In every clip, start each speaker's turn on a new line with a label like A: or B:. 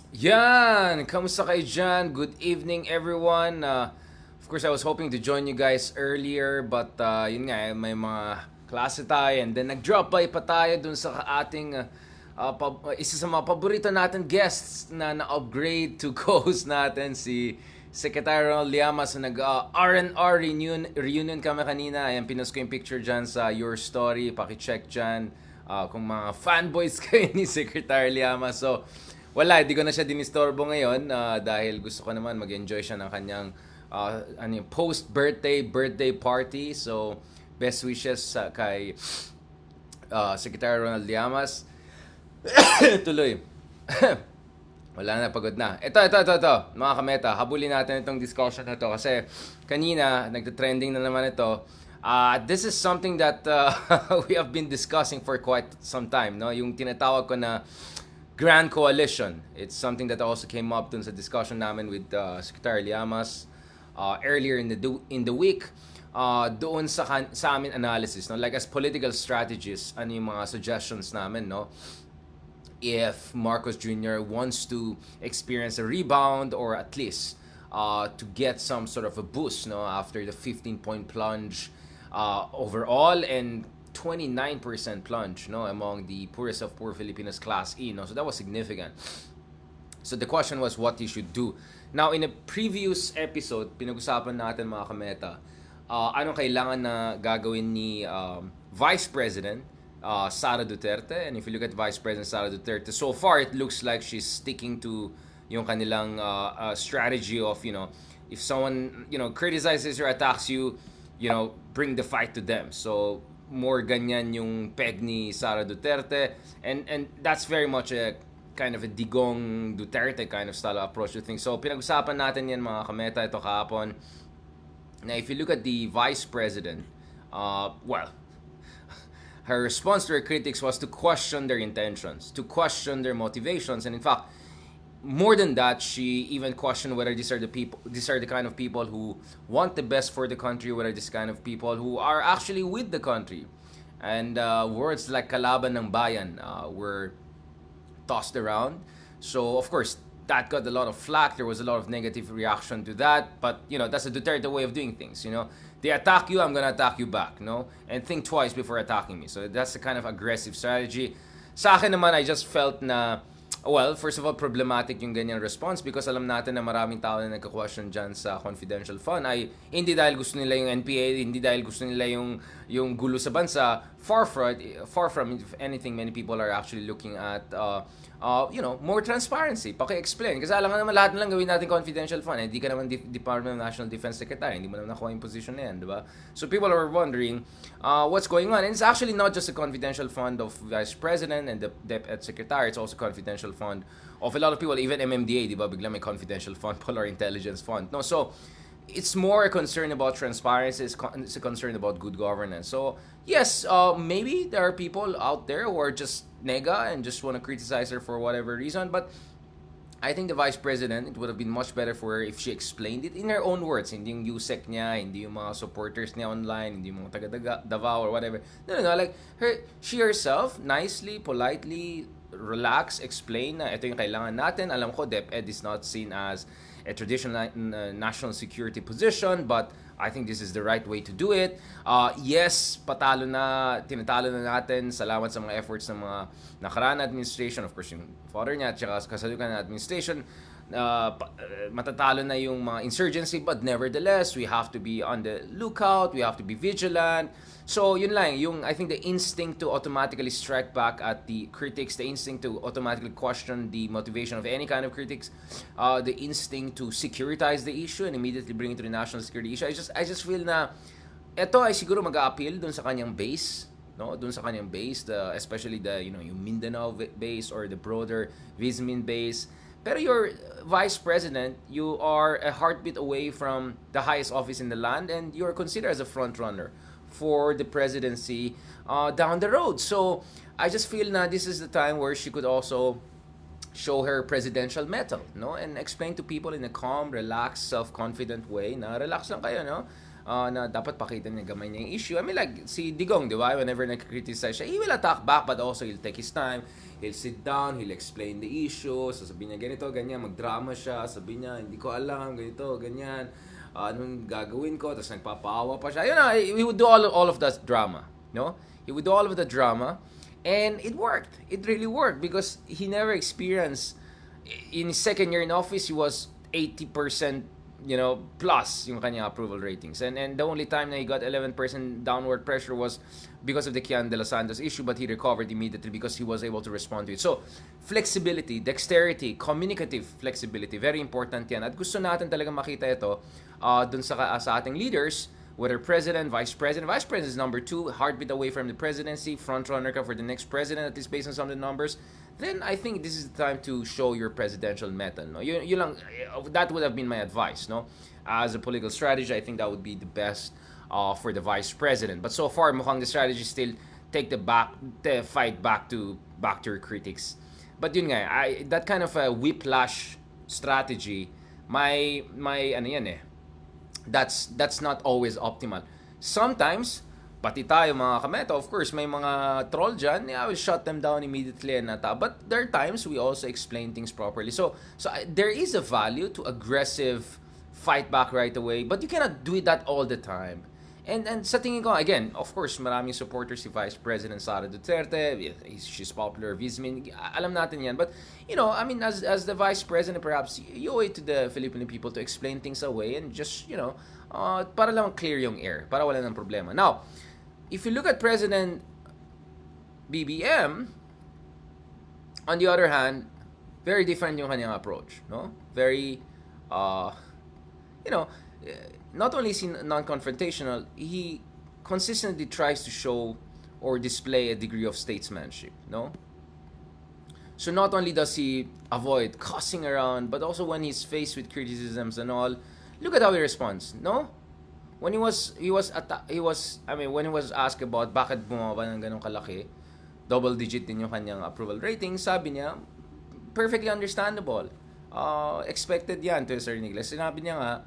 A: Yan! Kamusta kayo dyan? Good evening, everyone. Of course, I was hoping to join you guys earlier, but yun nga, may mga klase tayo. And then nag-drop by pa tayo dun sa ating isa sa mga paborito natin guests na na-upgrade to co-host natin, si Secretary Ronald Llamas. So nag-R&R reunion kami kanina. Ayan, pinost ko yung picture dyan sa Your Story. Pakicheck dyan kung mga fanboys kayo ni Secretary Llamas. So, wala, hindi ko na siya dinistorbo ngayon dahil gusto ko naman mag-enjoy siya ng kanyang birthday party. So, best wishes kay Secretary Ronald Llamas. Tuloy. Wala na, pagod na. Ito. Mga kameta, habulin natin itong discussion na to kasi kanina, nagte-trending na naman ito. This is something that we have been discussing for quite some time. No? Yung tinatawag ko na Grand Coalition. It's something that also came up dun sa discussion namin with Secretary Llamas earlier in the week. Doon sa amin analysis, no? Like as political strategists, ano yung mga suggestions namin, no? If Marcos Jr. wants to experience a rebound or at least to get some sort of a boost, no, after the 15-point plunge overall and 29% plunge, no, among the poorest of poor Filipinos class E, no. So that was significant. So the question was what you should do. Now in a previous episode, pinag-usapan natin mga kameta, anong kailangan na gagawin ni Vice President Sara Duterte. And if you look at Vice President Sara Duterte, so far it looks like she's sticking to yung kanilang strategy of, if someone, criticizes or attacks you, bring the fight to them. So more ganyan yung peg ni Sara Duterte, and that's very much a kind of a Digong Duterte kind of style of approach to things. So pinag-usapan natin yan mga kameta ito kahapon. Now if you look at the Vice President, her response to her critics was to question their intentions, to question their motivations, and in fact, more than that, she even questioned whether these are the kind of people who want the best for the country, whether these kind of people who are actually with the country. And words like kalaban ng bayan were tossed around. So of course, that got a lot of flack. There was a lot of negative reaction to that. But that's a Duterte way of doing things. They attack you, I'm gonna attack you back. And think twice before attacking me. So that's the kind of aggressive strategy. Sa akin naman, I just felt na, well, first of all, problematic yung ganyang response because alam natin na maraming tao na nagka-question dyan sa confidential fund ay hindi dahil gusto nila yung NPA, hindi dahil gusto nila yung gulo sa bansa. Far from, if anything, many people are actually looking at more transparency. Paki-explain. Kasi alam nga naman lahat na lang gawin natin confidential fund. Hindi ka naman Department of National Defense Secretary. Hindi mo naman nakuha yung position na yan, di ba? So people are wondering what's going on. And it's actually not just a confidential fund of Vice President and the DepEd Secretary. It's also confidential fund of a lot of people. Even MMDA, di ba? Bigla may confidential fund, Polar Intelligence Fund. No, so it's more a concern about transparency. It's a concern about good governance. So yes, maybe there are people out there who are just nega and just want to criticize her for whatever reason. But I think the Vice President, it would have been much better for her if she explained it in her own words. Hindi yung USEC niya, hindi yung mga supporters niya online, hindi yung mga taga Davao or whatever. No. Like, she herself, nicely, politely, relax, explain na ito yung kailangan natin. Alam ko, DepEd is not seen as a traditional national security position, but I think this is the right way to do it. Yes, tinatalo na natin. Salamat sa mga efforts ng mga nakaraan administration. Of course, yung father niya at saka kasalukan na administration. Matatalo na yung mga insurgency, but nevertheless, we have to be on the lookout. We have to be vigilant. So, yun lang. I think the instinct to automatically strike back at the critics, the instinct to automatically question the motivation of any kind of critics, the instinct to securitize the issue and immediately bring it to the national security issue. I just feel na ito ay siguro mag-a-appeal dun sa kanyang base, no? Dun sa kanyang base, especially yung Mindanao base or the broader Vismin base. Pero your Vice President, you are a heartbeat away from the highest office in the land and you're considered as a front runner for the presidency down the road. So I just feel na this is the time where she could also show her presidential mettle, no? And explain to people in a calm, relaxed, self-confident way na relax lang kayo, no? na dapat pakita niya gamay niya yung issue. I mean, like, si Digong, di ba? Whenever nag-criticize siya, he will attack back, but also he'll take his time. He'll sit down, he'll explain the issue. Sasabihin niya, ganito, ganyan, magdrama siya. Sabihin niya, hindi ko alam, ganito, ganyan. Anong gagawin ko? Tapos nagpapaawa pa siya. Yun na, he would do all of that drama. No? He would do all of the drama. And it worked. It really worked because he never experienced, in his second year in office, he was 80%, plus yung kanyang approval ratings. And the only time na he got 11% downward pressure was because of the Kian de los Santos issue, but he recovered immediately because he was able to respond to it. So, flexibility, dexterity, communicative flexibility, very important yan. At gusto natin talaga makita ito dun sa ating leaders, whether president, vice president. Vice president is number 2, heartbeat away from the presidency, front runner ka for the next president, at least based on some of the numbers. Then I think this is the time to show your presidential method. No, you lang, that would have been my advice. No, as a political strategy, I think that would be the best for the vice president. But so far, mukhang the strategy still take the fight back to your critics. But yun nga, that kind of a whiplash strategy, my ano yan eh. That's not always optimal. Sometimes, pati tayo mga kameto, of course, may mga troll dyan, I will shut them down immediately and nata. But there are times we also explain things properly. So there is a value to aggressive fight back right away, but you cannot do that all the time. And sa tingin ko, again, of course, maraming supporters si Vice President Sara Duterte. She's popular, Vismin. Alam natin yan. But, I mean, as the Vice President, perhaps, you owe it to the Filipino people to explain things away and just, para lang clear yung air. Para wala ng problema. Now, if you look at President BBM, on the other hand, very different yung kanyang approach. No? Very, not only is he non-confrontational, he consistently tries to show or display a degree of statesmanship, no? So not only does he avoid cussing around, but also when he's faced with criticisms and all, look at how he responds, no? When when he was asked about bakit bumaba ng ganong kalaki, double digit din yung kanyang approval rating, sabi niya, perfectly understandable. Expected yan to a certain degree. Sinabi niya nga,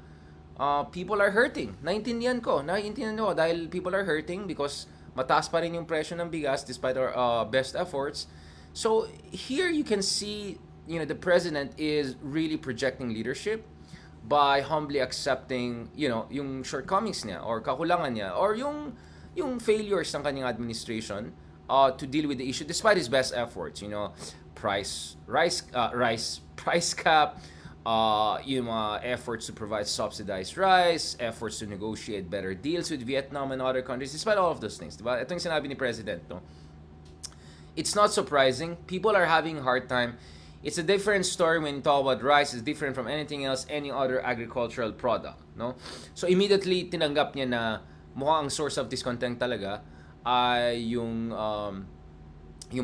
A: people are hurting. Naiintindihan ko dahil people are hurting because mataas pa rin yung presyo ng bigas despite our best efforts. So here you can see, the president is really projecting leadership by humbly accepting, yung shortcomings niya or kakulangan niya or yung failures ng kanyang administration to deal with the issue despite his best efforts. Price cap, yung efforts to provide subsidized rice, efforts to negotiate better deals with Vietnam and other countries, despite all of those things. Diba? Ito yung sinabi ni President. No? It's not surprising. People are having a hard time. It's a different story when you talk about rice. It's different from anything else, any other agricultural product. No? So immediately, tinanggap niya na mukhang ang source of discontent talaga ay yung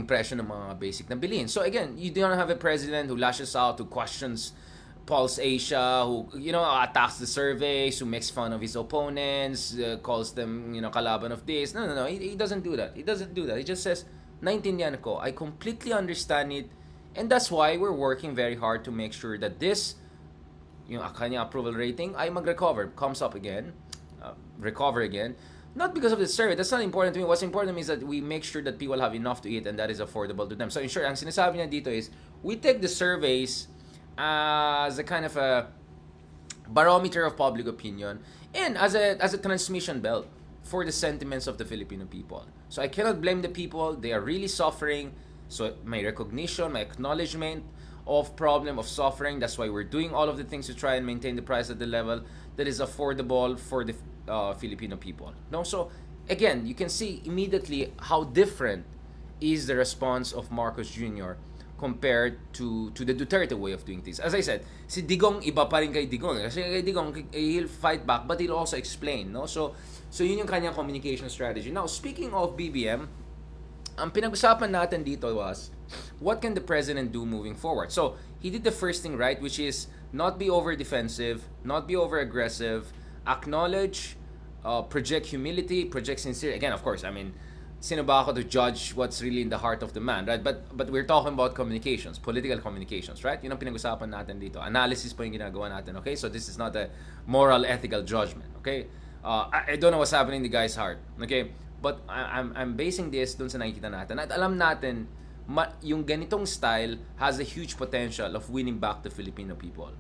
A: presyo ng mga basic na bilihin. So again, you don't have a president who lashes out, who questions Pulse Asia, who attacks the surveys, who makes fun of his opponents, calls them kalaban of this. No. He doesn't do that. He just says, naintindihan ko. I completely understand it, and that's why we're working very hard to make sure that this, yung kanya approval rating, ay recover again. Not because of the survey. That's not important to me. What's important to me is that we make sure that people have enough to eat and that is affordable to them. So in short, ang sinasabi niya dito is, we take the surveys as a kind of a barometer of public opinion and as a transmission belt for the sentiments of the Filipino people. So I cannot blame the people. They are really suffering. So my recognition, my acknowledgement of problem, of suffering. That's why we're doing all of the things to try and maintain the price at the level that is affordable for the Filipino people. No, so again, you can see immediately how different is the response of Marcos Jr. compared to the Duterte way of doing things. As I said, si Digong iba pa rin kay Digong. Kasi kay Digong, he'll fight back, but he'll also explain. No? So yun yung kanyang communication strategy. Now, speaking of BBM, ang pinag-usapan natin dito was, what can the president do moving forward? So, he did the first thing right, which is not be over-defensive, not be over-aggressive, acknowledge, project humility, project sincerity. Again, of course, I mean, sino ba ako to judge what's really in the heart of the man, right? But we're talking about communications, political communications, right? Yun ang pinag-usapan natin dito. Analysis po yung ginagawa natin, okay? So this is not a moral, ethical judgment, okay? I don't know what's happening in the guy's heart. Okay? But I'm basing this dun sa nakikita natin. At alam natin, yung ganitong style has a huge potential of winning back the Filipino people.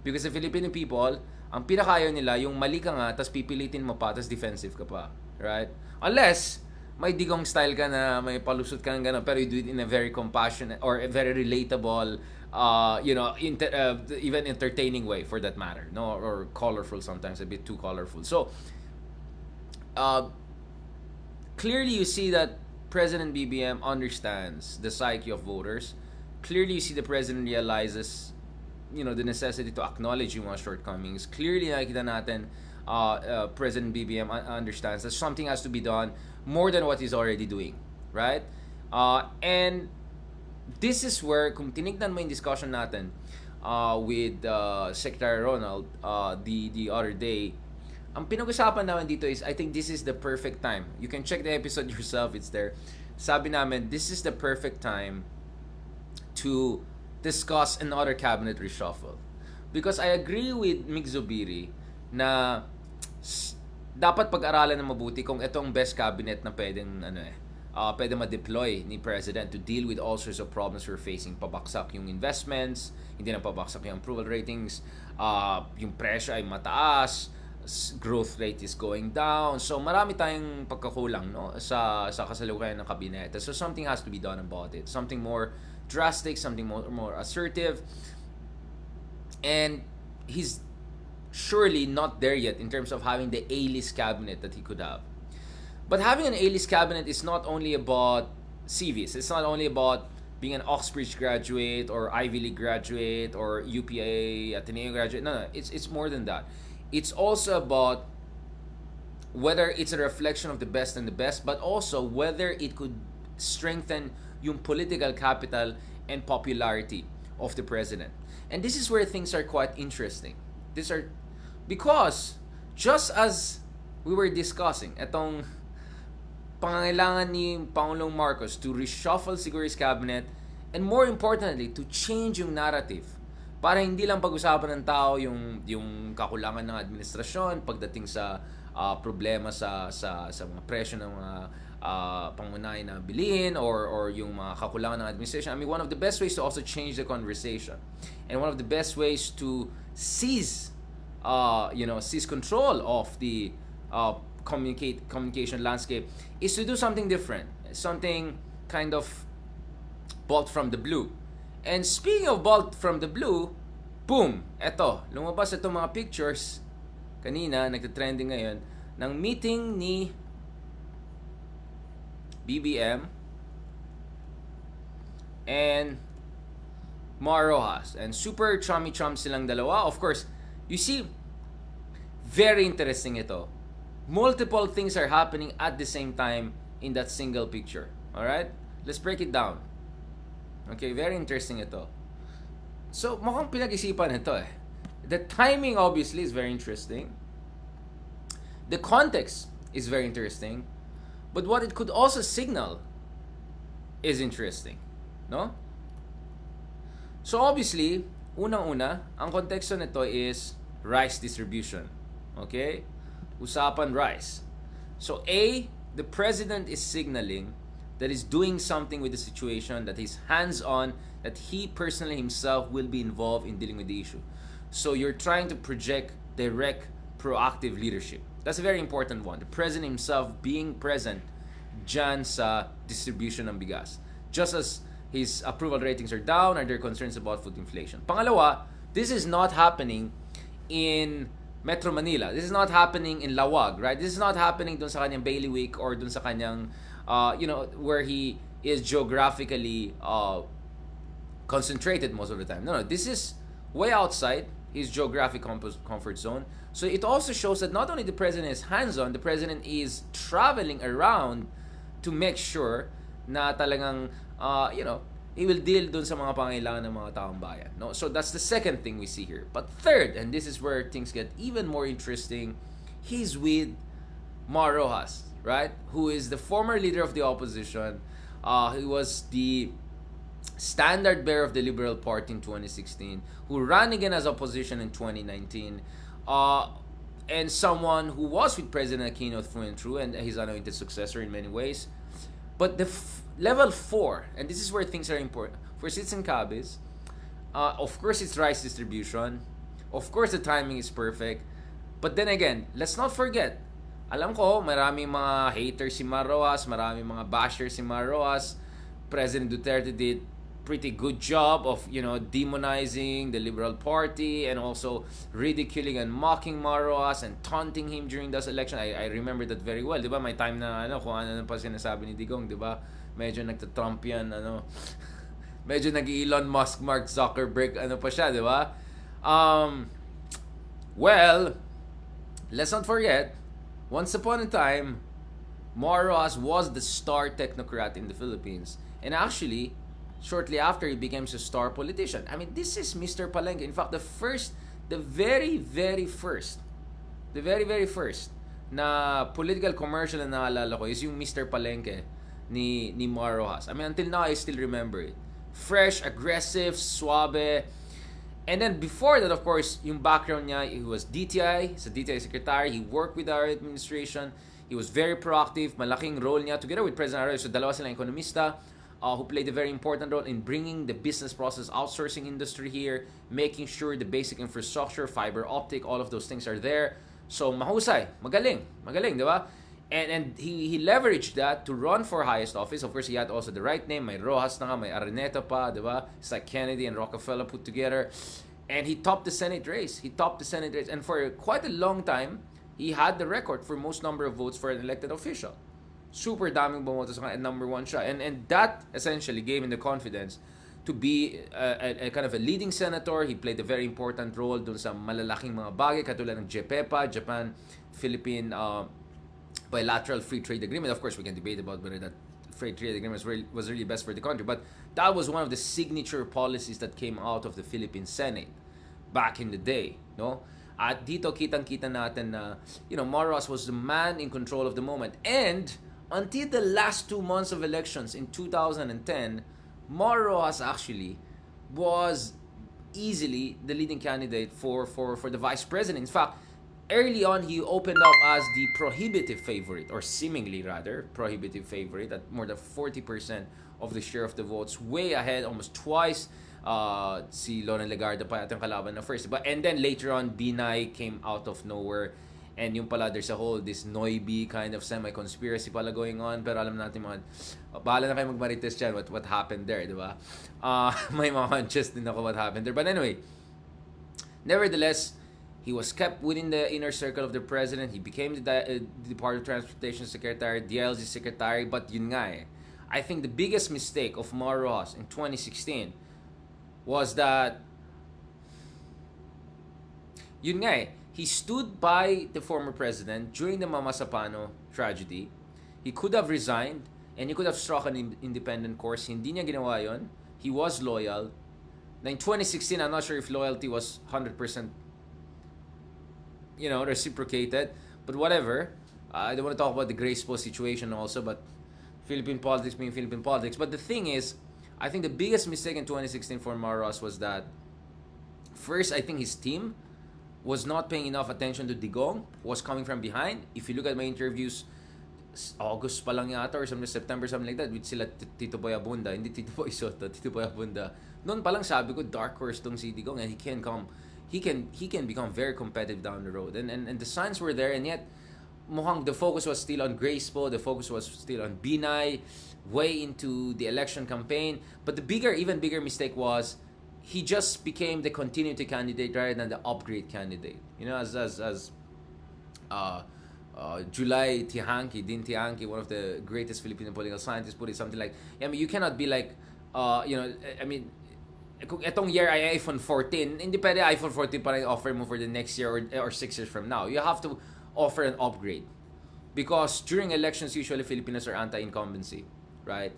A: Because the Filipino people, ang pinakayaw nila, yung mali ka nga, tas pipilitin mo pa, tas defensive ka pa. Right? Unless, may digong style ka na may palusot ka ng gano'n, pero you do it in a very compassionate or a very relatable, even entertaining way for that matter, no, or colorful sometimes, a bit too colorful. So, clearly you see that President BBM understands the psyche of voters. Clearly you see the president realizes, the necessity to acknowledge yung mga shortcomings. Clearly nakikita natin, President BBM understands that something has to be done more than what he's already doing, right? And this is where, kung tinignan mo yung discussion natin with Secretary Ronald the other day, ang pinag-usapan naman dito is, I think this is the perfect time. You can check the episode yourself, it's there. Sabi namin, this is the perfect time to discuss another cabinet reshuffle. Because I agree with Mig Zubiri na dapat pag-aralan na mabuti kung ito ang best cabinet na pwedeng pwede ma-deploy ni President to deal with all sorts of problems we're facing. Pabaksak yung investments, hindi na pabaksak yung approval ratings, yung presyo ay mataas, growth rate is going down. So marami tayong pagkakulang, no, sa kasalukuyan ng kabinete. So something has to be done about it. Something more drastic, something more assertive. And he's surely not there yet in terms of having the A-list cabinet that he could have. But having an A-list cabinet is not only about CVs. It's not only about being an Oxbridge graduate or Ivy League graduate or UPA Ateneo graduate. No, it's more than that. It's also about whether it's a reflection of the best and the best, but also whether it could strengthen yung political capital and popularity of the president. And this is where things are quite interesting. Because just as we were discussing, etong pangangailangan ni Pangulong Marcos to reshuffle siguro his cabinet, and more importantly, to change yung narrative. Para hindi lang pag-usapan ng tao yung kakulangan ng administrasyon pagdating sa problema sa mga presyo ng mga pangunahing na bilihin or yung mga kakulangan ng administration. I mean, one of the best ways to also change the conversation and one of the best ways to seize control of the communication landscape is to do something different, something kind of bolt from the blue. And speaking of bolt from the blue, boom, eto, lumabas itong mga pictures kanina, nagte-trending ngayon, ng meeting ni BBM and MARCOS. And super chummy-chum silang dalawa. Of course, you see, very interesting ito. Multiple things are happening at the same time in that single picture. Alright? Let's break it down. Okay, very interesting ito. So, mukhang pinag-isipan ito eh. The timing obviously is very interesting. The context is very interesting. But what it could also signal is interesting. No? So obviously, unang-una, ang konteksto nito is rice distribution. Okay? Usapan rice. So A, the president is signaling that he's doing something with the situation, that he's hands-on, that he personally himself will be involved in dealing with the issue. So you're trying to project direct, proactive leadership. That's a very important one. The president himself being present dyan sa distribution ng bigas. Just as his approval ratings are down, are there concerns about food inflation? Pangalawa, this is not happening in Metro Manila. This is not happening in Lawag, right? This is not happening dun sa kanyang bailiwick or dun sa kanyang, where he is geographically concentrated most of the time. No, this is way outside his geographic comfort zone. So it also shows that not only the president is hands-on, the president is traveling around to make sure na talagang, he will deal dun sa mga pangailangan ng mga taong bayan. No? So that's the second thing we see here. But third, and this is where things get even more interesting, he's with MARCOS, right? Who is the former leader of the opposition. He was the standard bearer of the Liberal Party in 2016, who ran again as opposition in 2019. and someone who was with President Aquino through and through, and his anointed successor in many ways. But the level 4, and this is where things are important. For Citizen Cabis, of course it's rice distribution. Of course the timing is perfect. But then again, let's not forget, alam ko, maraming mga haters si Marroas, maraming mga bashers si Marroas. President Duterte did pretty good job of, demonizing the Liberal Party and also ridiculing and mocking Marroas and taunting him during this election. I remember that very well. 'Di ba? May time na kung ano pa sinasabi ni Digong, 'di ba? Medyo nagta-Trump yan, Medyo nag-Elon Musk, Mark Zuckerberg, pa siya, 'di ba? Well, let's not forget, once upon a time, Marroas was the star technocrat in the Philippines. And actually, shortly after, he became a star politician. I mean, this is Mr. Palenque. In fact, the very, very first na political commercial na naalala ko is yung Mr. Palenque ni Marroas. I mean, until now, I still remember it. Fresh, aggressive, suave. And then before that, of course, yung background niya, he was DTI, he's a DTI secretary, he worked with our administration, he was very proactive, malaking role niya, together with President Arroyo, so dalawa silang ekonomista, who played a very important role in bringing the business process outsourcing industry here, making sure the basic infrastructure, fiber optic, all of those things are there. So mahusay, magaling, di ba? And he leveraged that to run for highest office. Of course, he had also the right name. May Rojas na nga, may Araneta pa, di ba? It's like Kennedy and Rockefeller put together. And he topped the Senate race. And for quite a long time, he had the record for most number of votes for an elected official. Super daming bumoto sa kanya, and number 1 siya. And that essentially gave him the confidence to be a kind of a leading senator. He played a very important role dun sa malalaking mga bagay, katulad ng JPEPA, Japan-Philippine bilateral free trade agreement. Of course, we can debate about whether that free trade agreement was really best for the country, but that was one of the signature policies that came out of the Philippine Senate back in the day, no? At dito kitang-kita natin na, Marroas was the man in control of the moment. And until the last 2 months of elections in 2010, Marroas actually was easily the leading candidate for the vice president. In fact, early on, he opened up as the prohibitive favorite, or seemingly rather, prohibitive favorite at more than 40% of the share of the votes, way ahead, almost twice. Si Loren Legarda pa yung kalaban na first. And then later on, Binay came out of nowhere. And yung pala, there's a whole, this Noibi kind of semi-conspiracy pala going on. Pero alam natin bahala na kayo magmarites dyan what happened there, di ba? May mga hunches din ako what happened there. But anyway, nevertheless, he was kept within the inner circle of the president. He became the Department of Transportation Secretary, DLG Secretary. But yun nga I think the biggest mistake of Marroas in 2016 was that yun nga he stood by the former president during the Mama Sapano tragedy. He could have resigned and he could have struck an independent course. Hindi niya ginawa yun. He was loyal. Now in 2016, I'm not sure if loyalty was 100% reciprocated, but whatever. I don't want to talk about the graceful situation also, but Philippine politics being Philippine politics. But the thing is, I think the biggest mistake in 2016 for Marroas was that first, I think his team was not paying enough attention to Digong, who was coming from behind. If you look at my interviews, August pa lang yata or September, something like that, with sila Tito Boy Abunda, hindi Tito Boy Soto, Tito Boy Abunda. Noon pa lang sabi ko, dark horse tong si Digong, and he can become very competitive down the road. And the signs were there, and yet mukhang the focus was still on Gracepo, the focus was still on Binay, way into the election campaign. But the even bigger mistake was he just became the continuity candidate rather than the upgrade candidate. As July Din Tihanki, one of the greatest Filipino political scientists, put it something like, you cannot be like, kung etong year ay iPhone 14, hindi pwede iPhone 14 pa rin offer mo for the next year or 6 years from now. You have to offer an upgrade. Because during elections, usually Filipinos are anti-incumbency, right?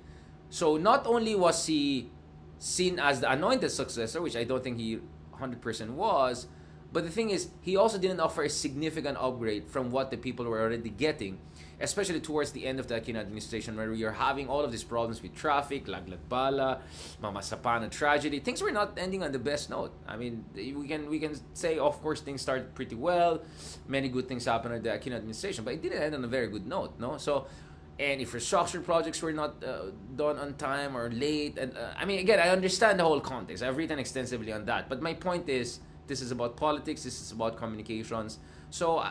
A: So not only was he seen as the anointed successor, which I don't think he 100% was, But the thing is, he also didn't offer a significant upgrade from what the people were already getting, especially towards the end of the Aquino administration, where we are having all of these problems with traffic, Laglat Bala, Mama Sapana tragedy. Things were not ending on the best note. I mean, we can say, of course, things started pretty well. Many good things happened in the Aquino administration, but it didn't end on a very good note, no? So, and infrastructure projects were not done on time or late. And I mean, again, I understand the whole context. I've written extensively on that. But my point is, this is about politics. This is about communications. So,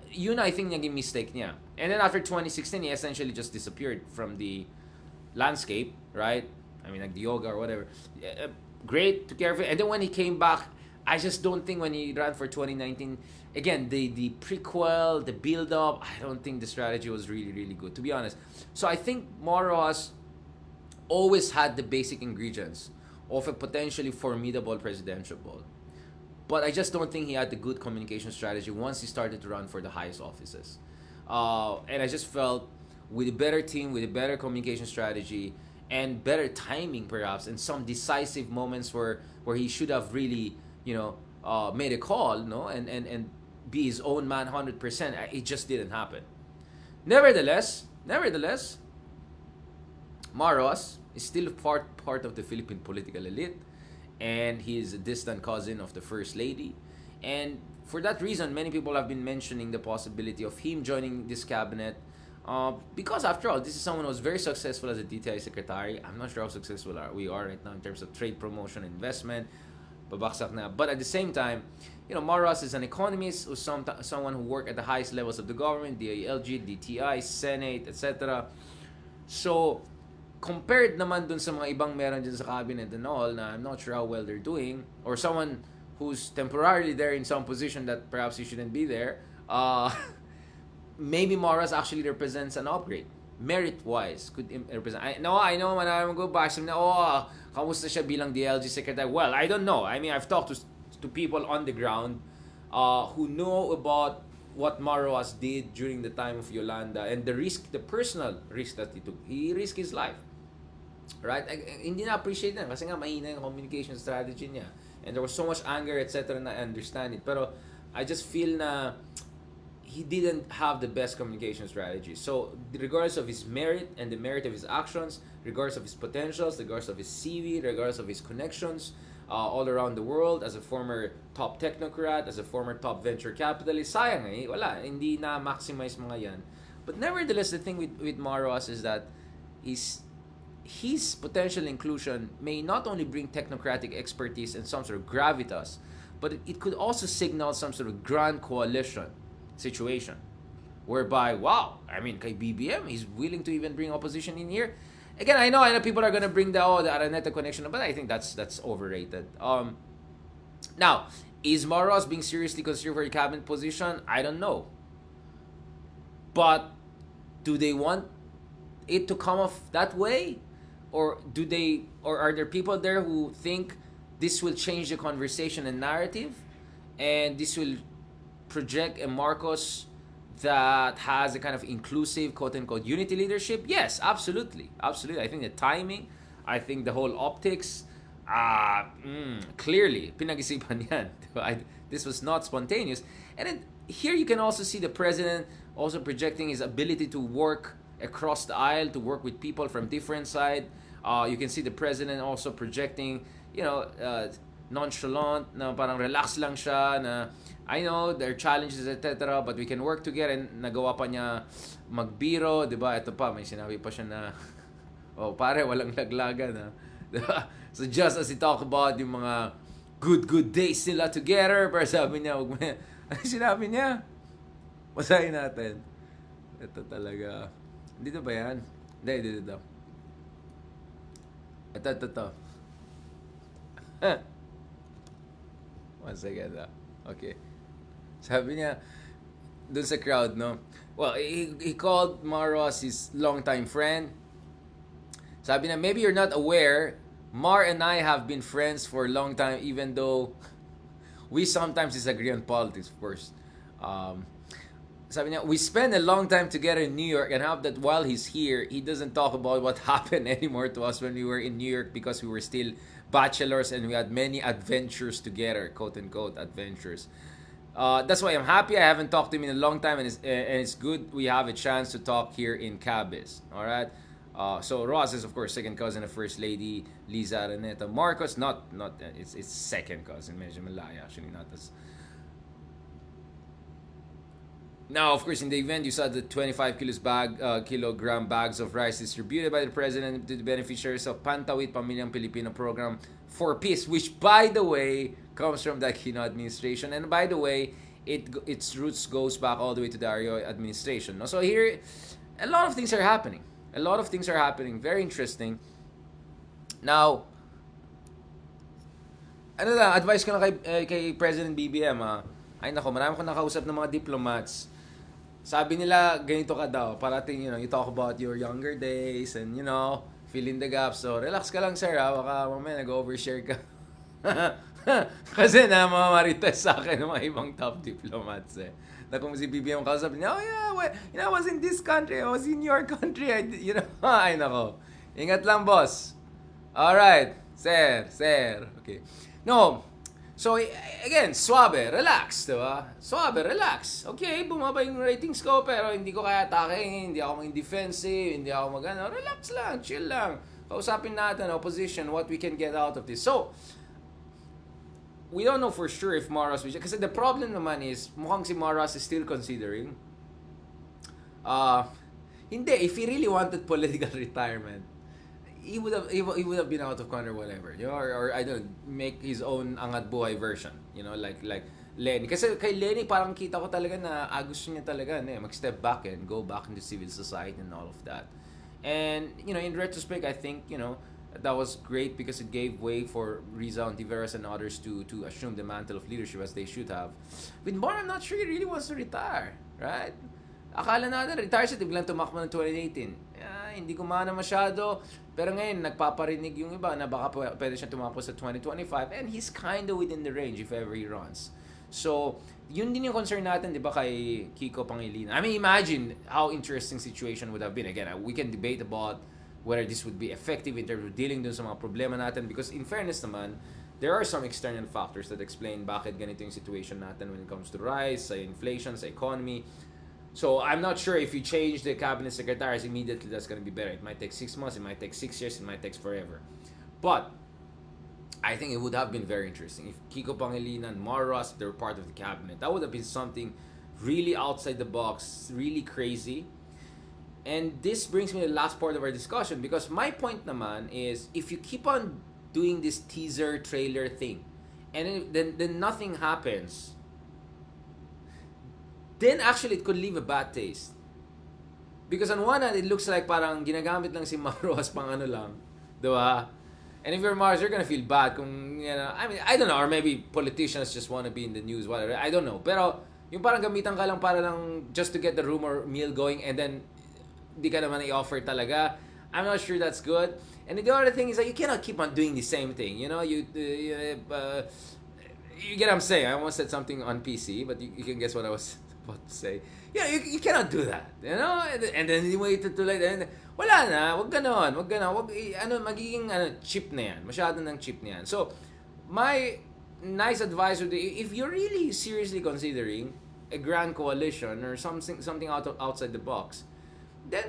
A: yun I think naging mistake niya. And then after 2016, he essentially just disappeared from the landscape, right? I mean, like the yoga or whatever. Great, took care of it. And then when he came back, I just don't think when he ran for 2019, again, the prequel, the build-up, I don't think the strategy was really, really good, to be honest. So I think Marcos always had the basic ingredients of a potentially formidable presidential ball. But I just don't think he had the good communication strategy once he started to run for the highest offices. And I just felt with a better team, with a better communication strategy, and better timing perhaps, and some decisive moments where he should have really, made a call, no, and be his own man 100%. It just didn't happen. Nevertheless, Marcos is still part of the Philippine political elite, and he is a distant cousin of the First Lady. And for that reason, many people have been mentioning the possibility of him joining this cabinet, because after all, this is someone who was very successful as a DTI secretary. I'm not sure how successful we are right now in terms of trade promotion, investment, babaksak na. But at the same time, Marcos is an economist, who's someone who worked at the highest levels of the government, DILG, DTI, Senate, etc. So, compared naman dun sa mga ibang meron dyan sa cabinet and all, na I'm not sure how well they're doing, or someone who's temporarily there in some position that perhaps he shouldn't be there, maybe Marcos actually represents an upgrade. Merit-wise, could represent. I know when I go back, kamusta siya bilang DLG secretary? Well, I don't know. I mean, I've talked to people on the ground who know about what Marcos did during the time of Yolanda and the personal risk that he took. He risked his life. Right? Hindi na-appreciate na kasi nga mahina yung communication strategy niya. And there was so much anger, etc. na I understand it. Pero I just feel na he didn't have the best communication strategy. So, regardless of his merit and the merit of his actions, regardless of his potentials, regardless of his CV, regardless of his connections all around the world, as a former top technocrat, as a former top venture capitalist, sayang wala, hindi na-maximize mga yan. But nevertheless, the thing with Marcos is that his potential inclusion may not only bring technocratic expertise and some sort of gravitas, but it could also signal some sort of grand coalition situation whereby, wow, I mean, kay BBM, he's willing to even bring opposition in here. Again, I know people are gonna bring the Araneta connection, but I think that's overrated. Now, is Marcos being seriously considered for a cabinet position? I don't know. But do they want it to come off that way? Or are there people there who think this will change the conversation and narrative, and this will project a Marcos that has a kind of inclusive, quote-unquote, unity leadership? Yes, absolutely. I think the timing, I think the whole optics, clearly, pinag-isipan yan. This was not spontaneous. And then, here you can also see the president also projecting his ability to work across the aisle, to work with people from different sides. You can see the president also projecting, nonchalant, na parang relax lang siya, na I know there are challenges, etc., but we can work together. And nagawa pa niya magbiro, di ba? Ito pa, may sinabi pa siya na, pare, walang laglagan, ha? Diba? So just as he talked about yung mga good days nila together, pero sabi niya, ano sinabi niya? Basahin natin. Ito talaga. Dito ba yan? Hindi, dito. Ito. One second. Okay. Sabi niya, dun sa crowd, no? Well, he called Marcos his longtime friend. Sabi niya, maybe you're not aware, Mar and I have been friends for a long time, even though we sometimes disagree on politics, of course. Sabi niya, we spend a long time together in New York, and hope that while he's here, he doesn't talk about what happened anymore to us when we were in New York, because we were still bachelors and we had many adventures together, quote-unquote adventures. That's why I'm happy I haven't talked to him in a long time, and it's good we have a chance to talk here in Cabis. All right. So Ross is of course second cousin of First Lady Liza Araneta. Marcos not it's second cousin. Medyo malaya actually, not as. Now, of course, in the event, you saw the 25 kilogram bags of rice distributed by the president to the beneficiaries of Pantawid Pamilyang Pilipino Program for Peace, which, by the way, comes from the Aquino administration. And by the way, its roots goes back all the way to the Arroyo administration. So here, a lot of things are happening. A lot of things are happening. Very interesting. Now, ano lang, advice ko na kay President BBM, ay nako, marami ko nakausap ng mga diplomats. Sabi nila, ganito ka daw, parating, you talk about your younger days and, fill in the gaps. So, relax ka lang, sir, baka mamaya nag-overshare ka. Kasi mga marites sa akin ng mga ibang top diplomats, Na kung si BBM kausap niya, oh yeah, well, I was in this country, I was in your country, ay nako. Ingat lang, boss. Alright, sir. Okay. No, so, again, suabe, relax, diba? Suabe, relax. Okay, bumaba yung ratings ko, pero hindi ko kaya ataking, hindi ako maging defensive, hindi ako relax lang, chill lang. Kausapin natin, opposition, what we can get out of this. So, we don't know for sure if Maros, kasi the problem naman is, mukhang si Maros is still considering. Hindi, if he really wanted political retirement, he would have been out of con or whatever, or I don't know, make his own angat buhay version, like Lenny. Kasi kay Lenny parang kita ko talaga na gusto niya talaga mag-step back and go back into civil society and all of that. And in retrospect, I think that was great because it gave way for Riza Ontiveros and others to assume the mantle of leadership as they should have. With Mar, I'm not sure he really wants to retire, right? Akala natin retire siya, biglang tumakbo ng 2018. Hindi kumana masyado. Pero ngayon, nagpaparinig yung iba na baka pwede siya tumakbo sa 2025 and he's kind of within the range if ever he runs. So, yun din yung concern natin, di ba, kay Kiko Pangilinan. I mean, imagine how interesting situation would have been. Again, we can debate about whether this would be effective in terms of dealing dun sa mga problema natin because in fairness naman, there are some external factors that explain bakit ganito yung situation natin when it comes to rise, sa inflation, sa economy. So, I'm not sure if you change the cabinet secretaries immediately, that's going to be better. It might take 6 months, it might take 6 years, it might take forever. But, I think it would have been very interesting. If Kiko Pangilinan, Maros, they were part of the cabinet, that would have been something really outside the box, really crazy. And this brings me to the last part of our discussion because my point naman is, if you keep on doing this teaser trailer thing, and then nothing happens, then actually it could leave a bad taste. Because on one hand, it looks like parang ginagamit lang si Maros pang lang. Diba? And if you're Maros, you're gonna feel bad kung, I mean, I don't know, or maybe politicians just wanna be in the news, whatever. I don't know. Pero, yung parang gamitan ka lang para lang just to get the rumor mill going and then di ka naman i-offer talaga. I'm not sure that's good. And the other thing is that you cannot keep on doing the same thing. You get what I'm saying. I almost said something on PC, but you can guess what I was about to say. You cannot do that, and then you wait too late, and wala na, wag ganon, magiging cheap na yan, masyado ng cheap na yan. So, my nice advice would be, if you're really seriously considering a grand coalition or something outside the box, then,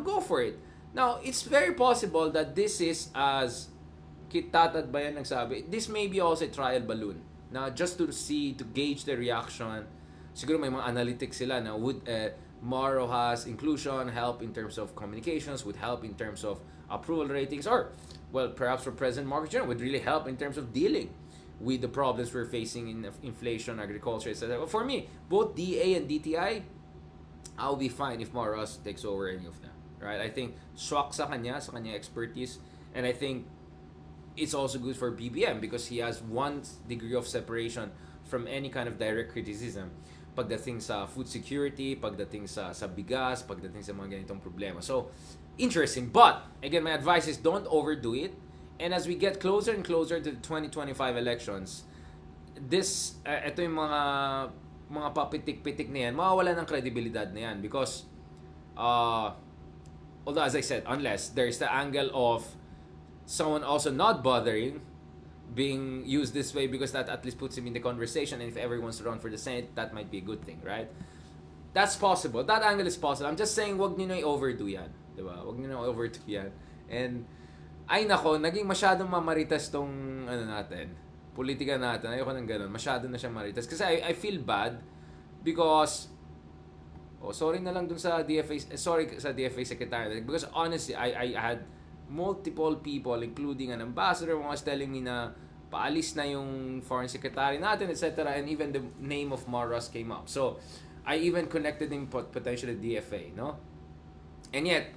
A: go for it. Now, it's very possible that this is, as Kit Tatad Bayan nagsabi, this may be also a trial balloon. Now, just to gauge the reaction. Siguro may mga analytics sila na would Maro has inclusion help in terms of communications, would help in terms of approval ratings, or, well, perhaps for President Marcos Jr. would really help in terms of dealing with the problems we're facing in inflation, agriculture, etc. For me, both DA and DTI, I'll be fine if Maros takes over any of them. Right? I think swak sa kanya expertise, and I think it's also good for BBM because he has one degree of separation from any kind of direct criticism pagdating sa food security, pagdating sa bigas, pagdating sa mga ganitong problema. So, interesting. But, again, my advice is don't overdo it. And as we get closer and closer to the 2025 elections, ito yung mga papitik-pitik na yan, mawawala ng kredibilidad na yan because, although as I said, unless there's the angle of someone also not bothering being used this way because that at least puts him in the conversation. And if ever he wants to run for the Senate, that might be a good thing, right? That's possible. That angle is possible. I'm just saying, wag niyo na i-overdo yan. Diba? Wag niyo na i-overdo yan. And, ay nako, naging masyadong mamaritas tong, natin, politika natin. Ayoko nang ganun. Masyado na siyang maritas. Kasi I feel bad because, sorry na lang dun sa DFA secretary. Because honestly, I had multiple people, including an ambassador, was telling me na paalis na yung foreign secretary natin, etc. And even the name of MARCOS came up. So, I even connected him potentially DFA, no? And yet,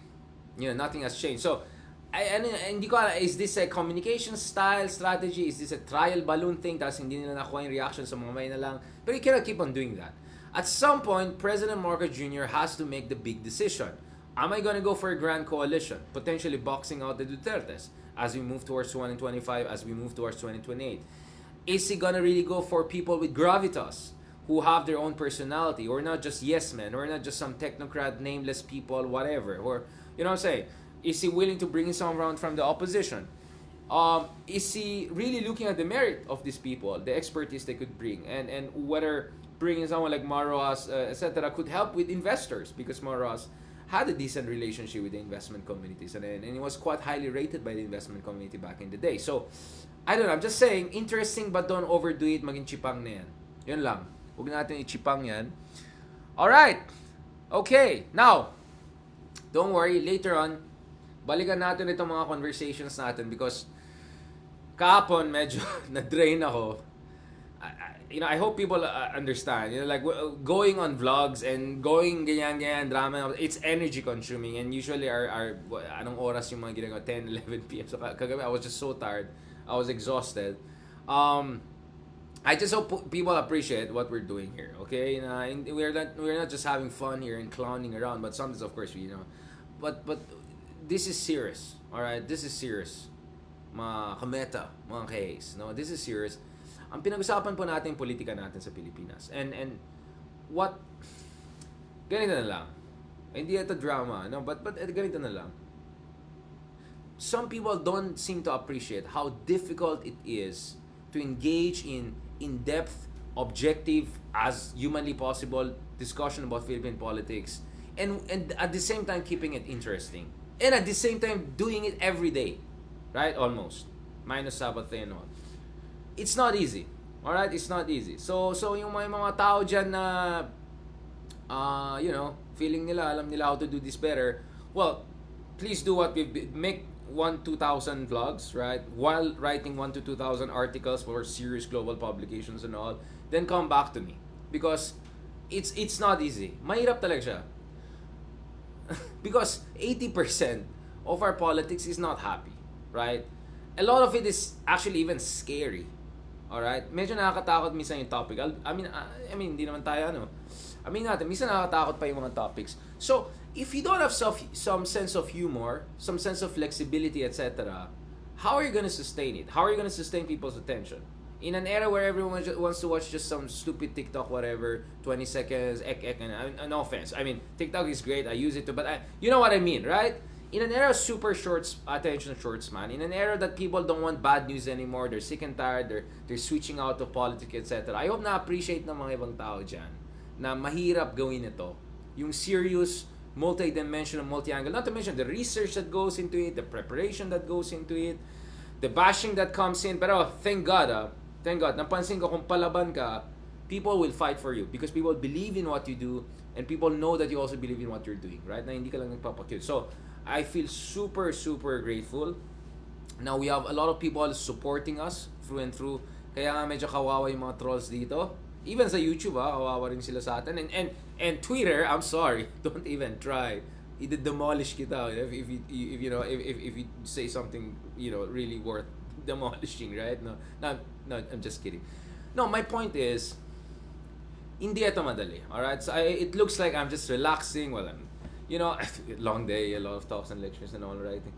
A: nothing has changed. So, hindi ko alam, is this a communication style, strategy? Is this a trial balloon thing? Tapos hindi nila nakuha yung reaction sa mga may na lang. But you cannot keep on doing that. At some point, President Marcos Jr. has to make the big decision. Am I gonna go for a grand coalition? Potentially boxing out the Dutertes as we move towards 2025, as we move towards 2028. Is he gonna really go for people with gravitas, who have their own personality, or not just yes men, or not just some technocrat, nameless people, whatever, or, you know what I'm saying? Is he willing to bring in someone from the opposition? Is he really looking at the merit of these people, the expertise they could bring, and whether bringing someone like MARCOS, etc., could help with investors, because MARCOS had a decent relationship with the investment communities, and he was quite highly rated by the investment community back in the day. So, I don't know, I'm just saying, interesting but don't overdo it, maging chipang na yan. Yun lang. Huwag natin i-chipang yan. Alright. Okay. Now, don't worry, later on, balikan natin itong mga conversations natin because kahapon medyo na-drain ako. I hope people understand. Like going on vlogs and going ganyan drama, it's energy consuming, and usually our anong oras yung mga ginagawa, 10, 11 p.m. So kagabi I was just so tired. I was exhausted. I just hope people appreciate what we're doing here, okay? We're not just having fun here and clowning around, but sometimes of course but this is serious. All right? This is serious. Mga kameta, mga case, no? This is serious. Ang pinag-usapan po natin yung politika natin sa Pilipinas. And what ganito na lang. Hindi ito drama, no? But ganito na lang. Some people don't seem to appreciate how difficult it is to engage in in-depth, objective, as humanly possible discussion about Philippine politics, and at the same time keeping it interesting. And at the same time doing it every day. Right? Almost. Minus Sabbath and all. It's not easy. Alright? It's not easy. So yung may mga tao dyan na feeling nila, alam nila how to do this better, well, please do what make 1,000-2,000 vlogs, right? While writing 1,000 to 2,000 articles for serious global publications and all, then come back to me. Because it's not easy. Mahirap talaga siya. Because 80% of our politics is not happy, right? A lot of it is actually even scary. Alright? Medyo nakakatakot minsan yung topic. I mean, hindi naman tayo natin, minsan nakakatakot pa yung mga topics. So, if you don't have some sense of humor, some sense of flexibility, etc., how are you going to sustain it? How are you going to sustain people's attention? In an era where everyone wants to watch just some stupid TikTok, whatever, 20 seconds, and no offense. I mean, TikTok is great, I use it too, but you know what I mean, right? In an era of super attention short span, in an era that people don't want bad news anymore, they're sick and tired, they're switching out of politics, etc. I hope na-appreciate ng mga ibang tao dyan na mahirap gawin ito. Yung serious, multi-dimensional, multi-angle, not to mention the research that goes into it, the preparation that goes into it, the bashing that comes in. Pero thank God, napansin ko kung palaban ka, people will fight for you because people believe in what you do and people know that you also believe in what you're doing, right? Na hindi ka lang nagpapakil. So, I feel super, super grateful. Now, we have a lot of people supporting us through and through. Kaya nga medyo kawawa yung mga trolls dito. Even sa YouTube, kawawa rin sila sa atin. And Twitter, I'm sorry, don't even try. I-demolish kita if you say something, really worth demolishing, right? No, I'm just kidding. No, my point is, hindi ito madali, alright? So it looks like I'm just relaxing while I'm, long day, a lot of talks and lectures and all writing.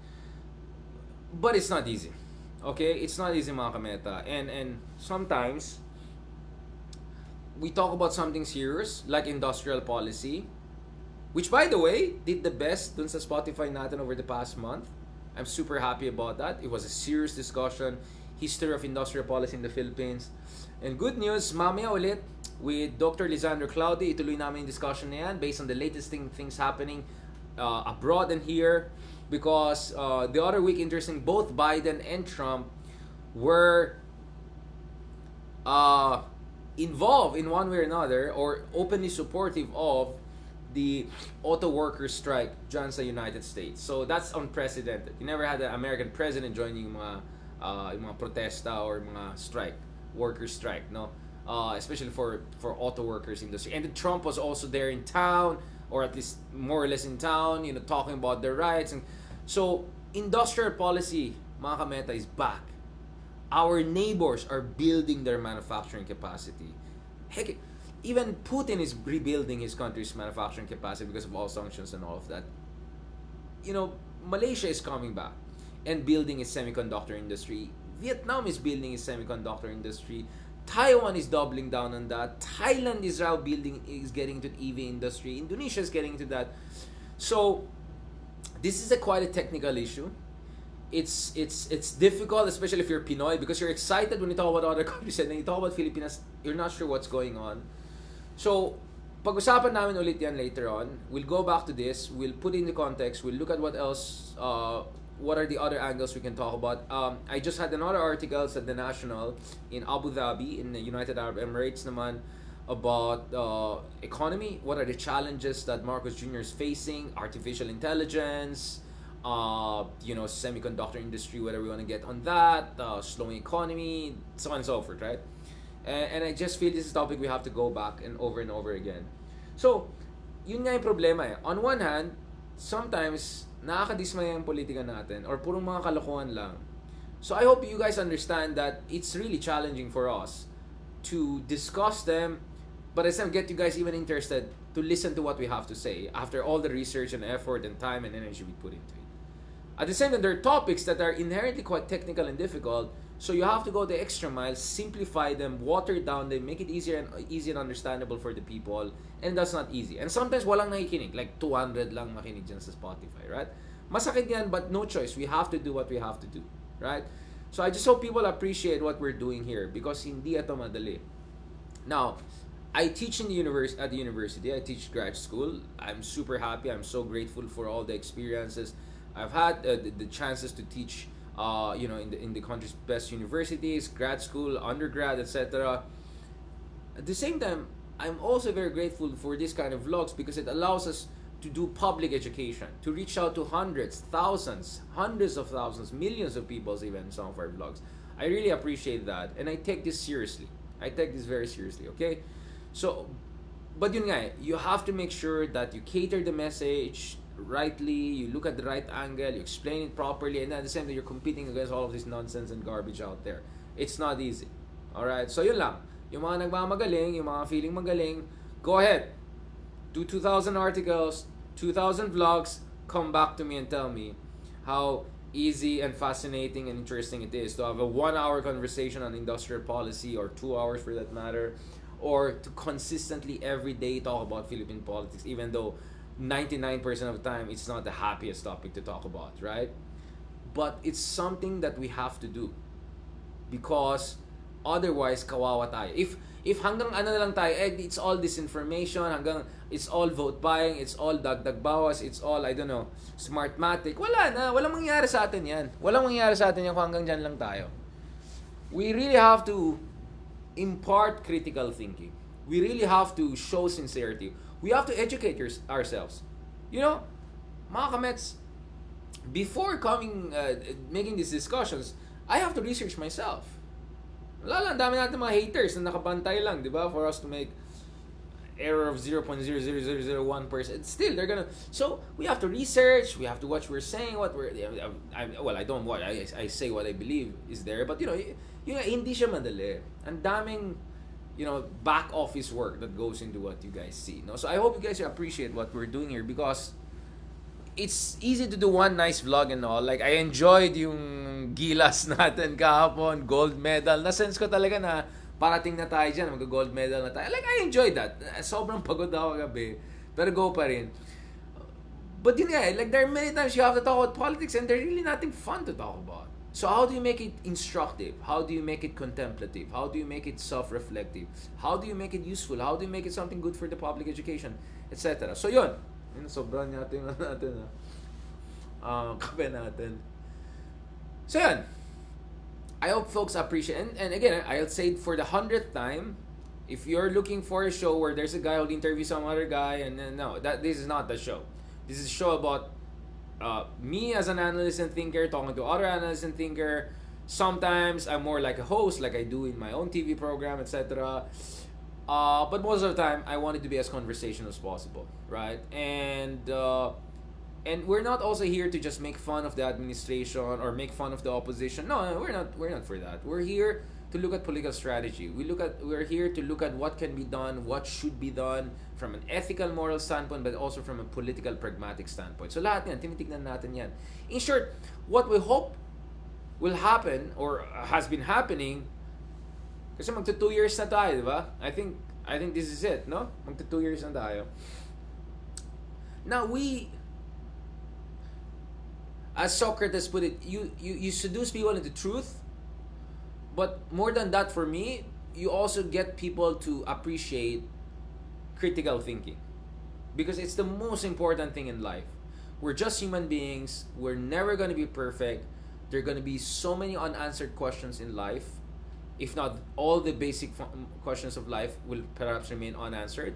A: But it's not easy, okay? It's not easy, mga kameta. And sometimes, we talk about something serious, like industrial policy, which, by the way, did the best dun sa Spotify natin over the past month. I'm super happy about that. It was a serious discussion. history of industrial policy in the Philippines. And good news, mamaya ulit, with Dr. Lisandro Claudi, ituloy namin yung discussion na yan based on the latest things happening abroad and here. Because the other week, interesting, both Biden and Trump were involved in one way or another, or openly supportive of the auto workers strike dyan sa United States. So that's unprecedented. You never had an American president joining yung mga protesta or mga strike, workers strike, no? Especially for auto workers industry. And Trump was also there in town, or at least more or less in town, talking about their rights. And so industrial policy, mga kameta, is back. Our neighbors are building their manufacturing capacity. Heck, even Putin is rebuilding his country's manufacturing capacity because of all sanctions and all of that. Malaysia is coming back and building its semiconductor industry. Vietnam is building its semiconductor industry. Taiwan is doubling down on that. Thailand is getting into the EV industry. Indonesia is getting into that. So this is quite a technical issue. It's difficult, especially if you're Pinoy, because you're excited when you talk about other countries, and then you talk about Philippines, you're not sure what's going on. So, pag-usapan namin ulit yan later on. We'll go back to this. We'll put it in the context. We'll look at what else, what are the other angles we can talk about. I just had another article at The National in Abu Dhabi, in the United Arab Emirates naman, about economy. What are the challenges that Marcos Jr. is facing? Artificial intelligence, semiconductor industry, whether we want to get on that, slowing economy, so on and so forth, right? And I just feel this is a topic we have to go back and over again. So, yun nga yung problema eh. On one hand, sometimes, nakakadismaya yung politika natin or purong mga kalokohan lang. So, I hope you guys understand that it's really challenging for us to discuss them, but at the same time, get you guys even interested to listen to what we have to say after all the research and effort and time and energy we put into it. At the same time, there are topics that are inherently quite technical and difficult, so you have to go the extra mile, simplify them, water down them, make it easy and understandable for the people, and that's not easy. And sometimes walang nakikinig, like 200 lang makinig dyan sa Spotify, right? Masakit yan, but no choice. We have to do what we have to do, right? So I just hope people appreciate what we're doing here, because hindi ito madali. Now, I teach at the university. I teach grad school. I'm super happy. I'm so grateful for all the experiences I've had, the chances to teach, in the country's best universities, grad school, undergrad, etc. At the same time, I'm also very grateful for this kind of vlogs because it allows us to do public education, to reach out to hundreds, thousands, hundreds of thousands, millions of people even in some of our vlogs. I really appreciate that, and I take this seriously. I take this very seriously, okay? So, but yun nga, you have to make sure that you cater the message rightly, you look at the right angle, you explain it properly, and at the same time, you're competing against all of this nonsense and garbage out there. It's not easy. Alright? So, yun lang. Yung mga nagmamagaling, yung mga feeling magaling, go ahead. Do 2,000 articles, 2,000 vlogs, come back to me and tell me how easy and fascinating and interesting it is to have a 1-hour conversation on industrial policy, or 2 hours for that matter, or to consistently every day talk about Philippine politics, even though 99% of the time it's not the happiest topic to talk about, right? But it's something that we have to do, because otherwise kawawa tayo. If hanggang ano na lang tayo, it's all disinformation, hanggang it's all vote buying, it's all dagdag bawas, it's all, I don't know, smartmatic, walang mangyayari sa atin yan. Walang mangyayari sa atin yan kung hanggang dyan lang tayo. We really have to impart critical thinking. We really have to show sincerity. We have to educate ourselves. Mga kamets, before making these discussions, I have to research myself. Wala lang, dami natin mga haters na nakabantay lang, di ba? For us to make error of 0.00001%. Still, they're gonna... So, we have to research, we have to watch what we're saying, I don't watch, I say what I believe is there, but hindi siya madali. Ang daming, back office work that goes into what you guys see. No? So, I hope you guys appreciate what we're doing here, because it's easy to do one nice vlog and all. Like, I enjoyed yung gilas natin kahapon, gold medal. Na-sense ko talaga na parating na tayo dyan, mag-gold medal na tayo. Like, I enjoyed that. Sobrang pagod ako gabi, pero go pa rin. But yun nga, like, there are many times you have to talk about politics and there's really nothing fun to talk about. So how do you make it instructive? How do you make it contemplative? How do you make it self-reflective? How do you make it useful? How do you make it something good for the public education, etc.? So yun. Yun, sobrang natin natin. Kape natin. So yun. I hope folks appreciate, and again, I'll say it for the 100th time, if you're looking for a show where there's a guy who'll interview some other guy, and no, this is not the show. This is a show about me as an analyst and thinker talking to other analysts and thinker. Sometimes I'm more like a host, like I do in my own TV program, etc. But most of the time, I want it to be as conversational as possible, right? And we're not also here to just make fun of the administration or make fun of the opposition. No, we're not. We're not for that. We're here to look at political strategy. We're here to look at what can be done, what should be done from an ethical, moral standpoint, but also from a political, pragmatic standpoint. So lahat yan, tinitignan natin yan. In short, what we hope will happen or has been happening, kasi magto 2 years na tayo, di ba? I think this is it, no? Magto 2 years na tayo. Now as Socrates put it, you seduce people into truth, but more than that, for me, you also get people to appreciate critical thinking, because it's the most important thing in life. We're just human beings. We're never going to be perfect. There are going to be so many unanswered questions in life. If not all the basic questions of life will perhaps remain unanswered.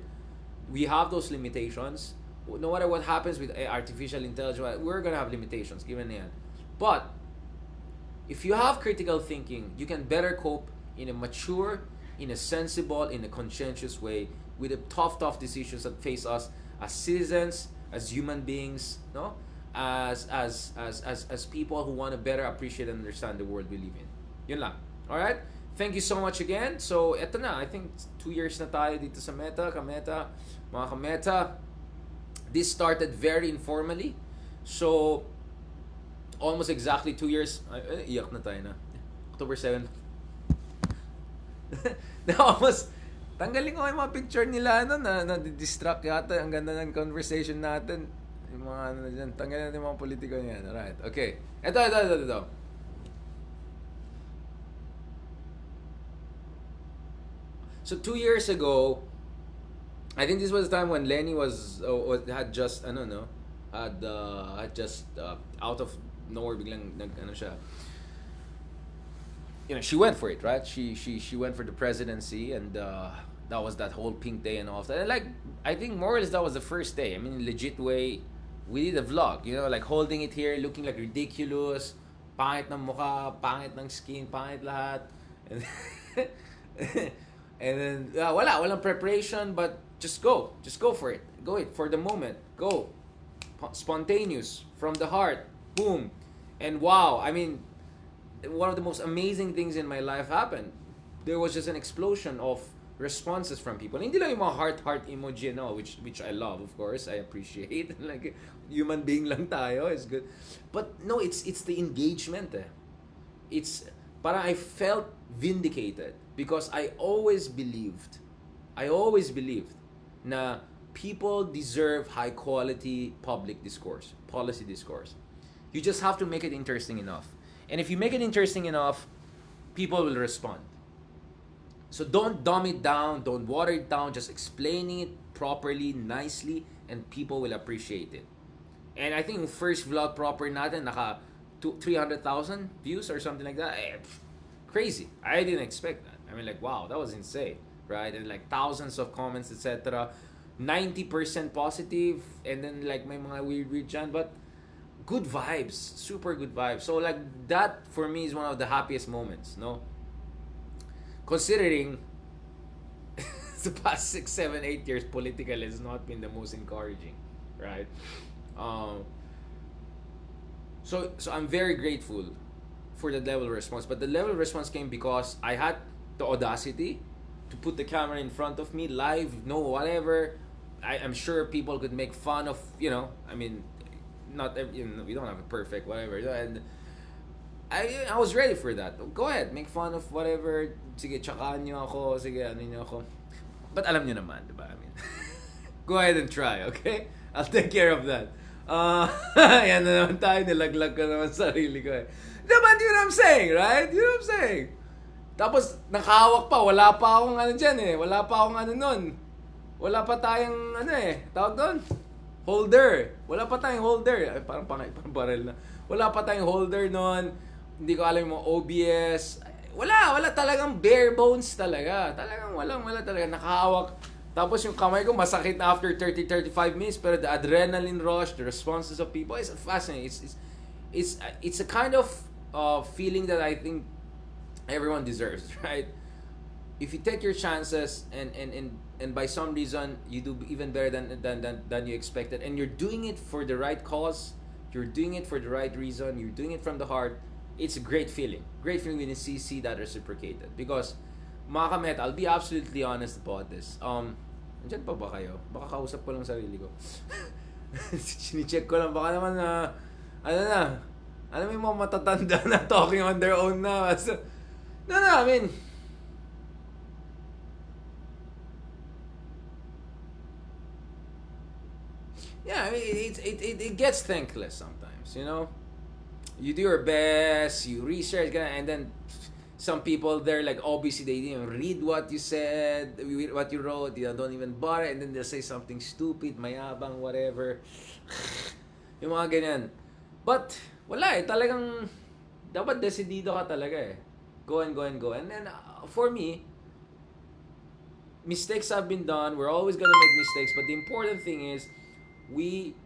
A: We have those limitations. No matter what happens with artificial intelligence, we're going to have limitations, given yan. But if you have critical thinking, you can better cope in a mature, in a sensible, in a conscientious way with the tough decisions that face us as citizens, as human beings, no? As people who want to better appreciate and understand the world we live in. Yun lang. Alright? Thank you so much again. So, eto na. I think 2 years na tayo dito sa Meta, Kameta, mga Kameta. This started very informally. So, almost exactly 2 years. Iyak na tayo na. October 7. Almost, tanggalin ko yung mga picture nila na distract yata. Ang ganda ng conversation natin. Yung mga dyan. Tanggalin natin yung mga politiko niyan. Alright, okay. Ito. So 2 years ago, I think this was the time when Lenny had just out of nowhere biglang siya. She went for it, right? She went for the presidency, and that was that whole pink day and all of that. And like, I think more or less that was the first day. I mean, legit way, we did a vlog, like holding it here, looking like ridiculous, pangit ng mukha, pangit ng skin, pangit lahat. And then walang preparation, but just go for it. Go it for the moment. Go spontaneous from the heart. Boom. And wow, I mean, one of the most amazing things in my life happened. There was just an explosion of responses from people. Hindi lang yung mga heart emoji, no, which I love, of course. I appreciate. Like, human being lang tayo, is good. But no, it's the engagement. It's parang I felt vindicated, because I always believed na people deserve high quality public discourse, policy discourse. You just have to make it interesting enough. And if you make it interesting enough, people will respond. So don't dumb it down, don't water it down, just explain it properly, nicely, and people will appreciate it. And I think first vlog proper natin, naka 300,000 views or something like that. Crazy. I didn't expect that. I mean, like, wow, that was insane, right? And like thousands of comments, etc. 90% positive, and then like may mga weird dyan, but good vibes, super good vibes. So like that for me is one of the happiest moments, no? Considering the past 6, 7, 8 years politically has not been the most encouraging, right? So I'm very grateful for the level of response, but the level of response came because I had the audacity to put the camera in front of me live, whatever. I'm sure people could make fun of, I mean, not every, we don't have a perfect whatever, and I was ready for that. Go ahead, make fun of whatever. Sige, tsakaan nyo ako, sige, ano nyo ako. But alam nyo naman, diba? I mean, go ahead and try, okay? I'll take care of that. Yan na naman tayo, nilaglag ko naman sarili ko eh. Diba, you know what I'm saying, right? You know what I'm saying? Tapos, nakahawak pa. Wala pa akong ano dyan eh. Wala pa akong ano nun. Wala pa tayong ano eh. Tawag doon? Holder. Wala pa tayong holder. Ay, parang barel na. Wala pa tayong holder nun. Hindi ko alam yung mga OBS. Wala talagang bare bones talaga. Talagang wala talaga. Nakahawak. Tapos yung kamay ko masakit na after 30-35 minutes. Pero the adrenaline rush, the responses of people, is fascinating. It's a kind of feeling that I think everyone deserves, right? If you take your chances and by some reason you do even better than you expected, and you're doing it for the right cause, you're doing it for the right reason, you're doing it from the heart, it's a great feeling. Great feeling when you see that reciprocated. Because, mga kamet, I'll be absolutely honest about this. Nandiyan pa ba kayo? Baka kausap ko lang sarili ko. Sinicheck ko lang. Baka naman na, alam mo yung mga matatanda na talking on their own na. So, no, I mean, yeah, I mean, it gets thankless sometimes, you know? You do your best, you research, and then some people, they're like, obviously, they didn't even read what you said, what you wrote, you don't even bother, and then they'll say something stupid, mayabang, whatever. Yung mga ganyan. But, wala eh, talagang, dapat decidido ka talaga eh. Go. And then, for me, mistakes have been done, we're always gonna make mistakes, but the important thing is, we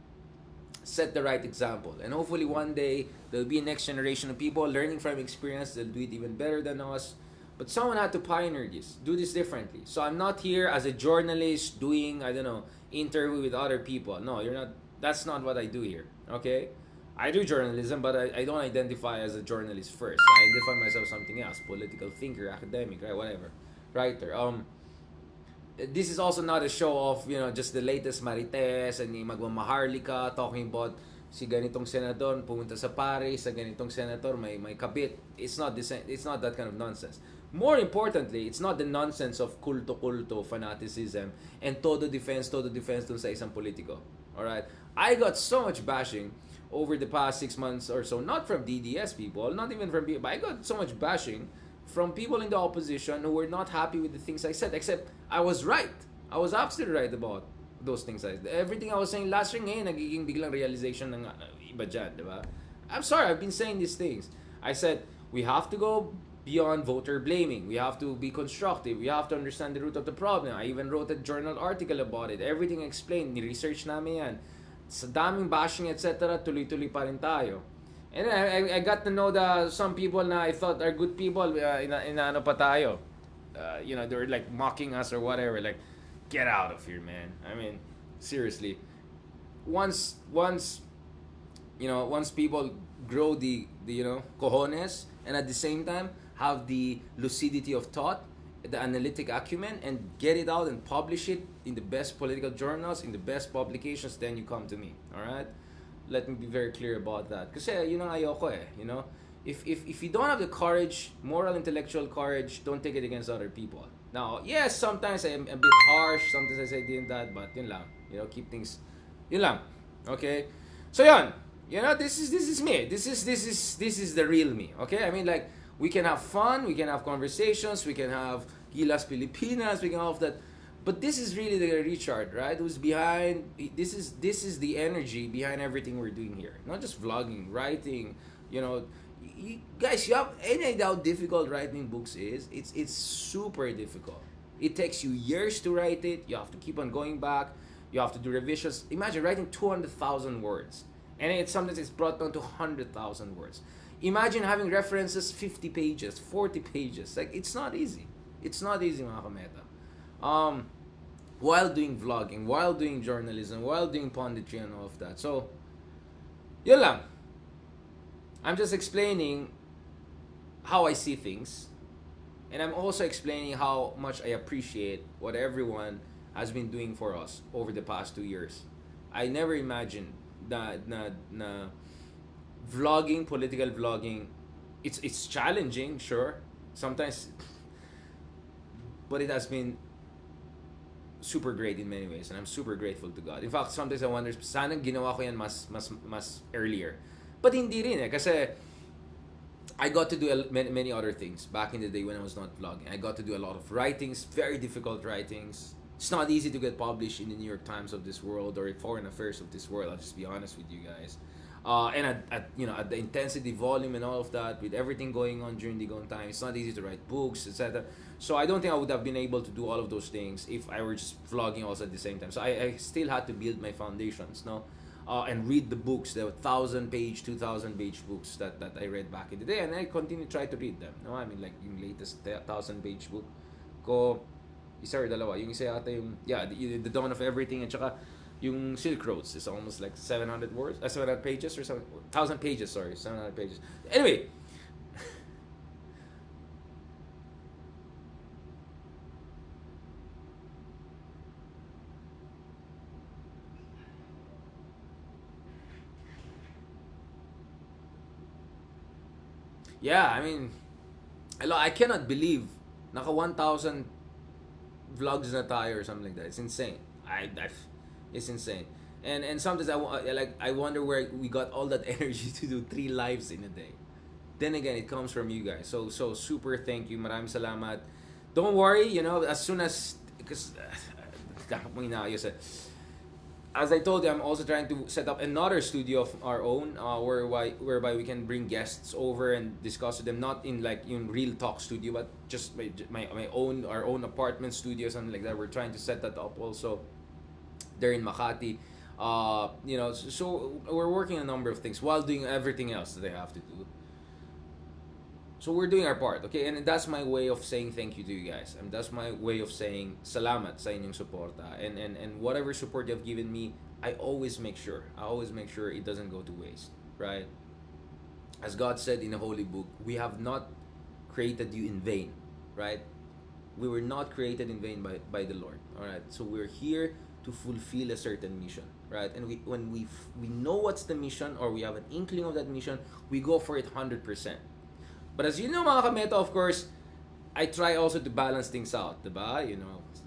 A: set the right example, and hopefully one day there'll be a next generation of people learning from experience. They'll do it even better than us, but someone had to pioneer this, do this differently. So I'm not here as a journalist doing, I don't know, interview with other people. No, you're not. That's not what I do here. Okay, I do journalism, but I don't identify as a journalist first. I identify myself as something else: political thinker, academic, right, whatever, writer. This is also not a show of, you know, just the latest marites and magmamaharlika talking about si ganitong senador pumunta sa Paris, sa ganitong senator may kabit. It's not that kind of nonsense. More importantly, it's not the nonsense of kulto fanaticism and todo defense dun sa isang politiko. All right? I got so much bashing over the past 6 months or so, not from DDS people, not even from people, but I got so much bashing from people in the opposition who were not happy with the things I said, except I was right. I was absolutely right about those things. Everything I was saying last year, ngayon, nagiging biglang realization ng iba dyan, diba? I'm sorry, I've been saying these things. I said, we have to go beyond voter blaming. We have to be constructive. We have to understand the root of the problem. I even wrote a journal article about it. Everything explained. Ni-research namin yan. Sa daming bashing, etc., tuloy-tuloy pa rin tayo. And then I got to know some people na I thought are good people, ano pa tayo. You know, they were like mocking us or whatever. Like, get out of here, man. I mean, seriously. Once people grow the you know, cojones, and at the same time have the lucidity of thought, the analytic acumen, and get it out and publish it in the best political journals, in the best publications, then you come to me. All right? Let me be very clear about that. Kasi yun ang ayoko eh, you know? If you don't have the courage, moral, intellectual courage, don't take it against other people. Now, yes, sometimes I'm a bit harsh, sometimes I say that, but yun lang. You know, keep things, yun lang. Okay? So yun, you know, this is me. This is the real me. Okay? I mean, like, we can have fun, we can have conversations, we can have Gilas Pilipinas, we can have that. But this is really the Richard, right? Who's behind, this is the energy behind everything we're doing here. Not just vlogging, writing, you know. Guys, you have any idea how difficult writing books is? It's super difficult. It takes you years to write it. You have to keep on going back. You have to do revisions. Imagine writing 200,000 words. And sometimes it's brought down to 100,000 words. Imagine having references 50 pages, 40 pages. Like, it's not easy. It's not easy, mga kameta. While doing vlogging, while doing journalism, while doing punditry and all of that. So, yun lang. I'm just explaining how I see things. And I'm also explaining how much I appreciate what everyone has been doing for us over the past 2 years. I never imagined that vlogging, political vlogging, it's challenging, sure. Sometimes, but it has been super great in many ways, and I'm super grateful to God. In fact, sometimes I wonder, sana ginawa ko yan mas earlier. But hindi rin eh, kasi I got to do many other things back in the day when I was not vlogging. I got to do a lot of writings, very difficult writings. It's not easy to get published in the New York Times of this world or Foreign Affairs of this world. I'll just be honest with you guys. And at the intensity, volume, and all of that, with everything going on during the gone time, it's not easy to write books, etc. So I don't think I would have been able to do all of those things if I were just vlogging also at the same time. So I still had to build my foundations, no, and read the books, the 1,000-page, 2,000-page books that I read back in the day, and I continue to try to read them. No, I mean like yung latest 1,000-page book ko, isa or dalawa. Yung isa yata yung the Dawn of Everything, at saka yung Silk Roads is almost like 700 words, 700 pages or something, 1,000 pages. Sorry, 700 pages. Anyway. Yeah, I mean, I cannot believe naka 1,000 vlogs na tayo or something like that. It's insane. It's insane. And sometimes I wonder where we got all that energy to do 3 lives in a day. Then again, it comes from you guys. So super thank you. Maraming salamat. Don't worry, as soon as because as I told you, I'm also trying to set up another studio of our own, whereby we can bring guests over and discuss with them, not in like in real talk studio, but just my own, our own apartment studio, something like that. We're trying to set that up also. They're in Makati, so we're working on a number of things while doing everything else that they have to do. So we're doing our part, okay? And that's my way of saying thank you to you guys. And that's my way of saying salamat sa inyong suporta. And whatever support you've given me, I always make sure it doesn't go to waste, right? As God said in the Holy Book, we have not created you in vain, right? We were not created in vain by the Lord, all right? So we're here to fulfill a certain mission, right? And when we know what's the mission, or we have an inkling of that mission, we go for it 100%. But as you know, mga kameta, of course, I try also to balance things out, diba?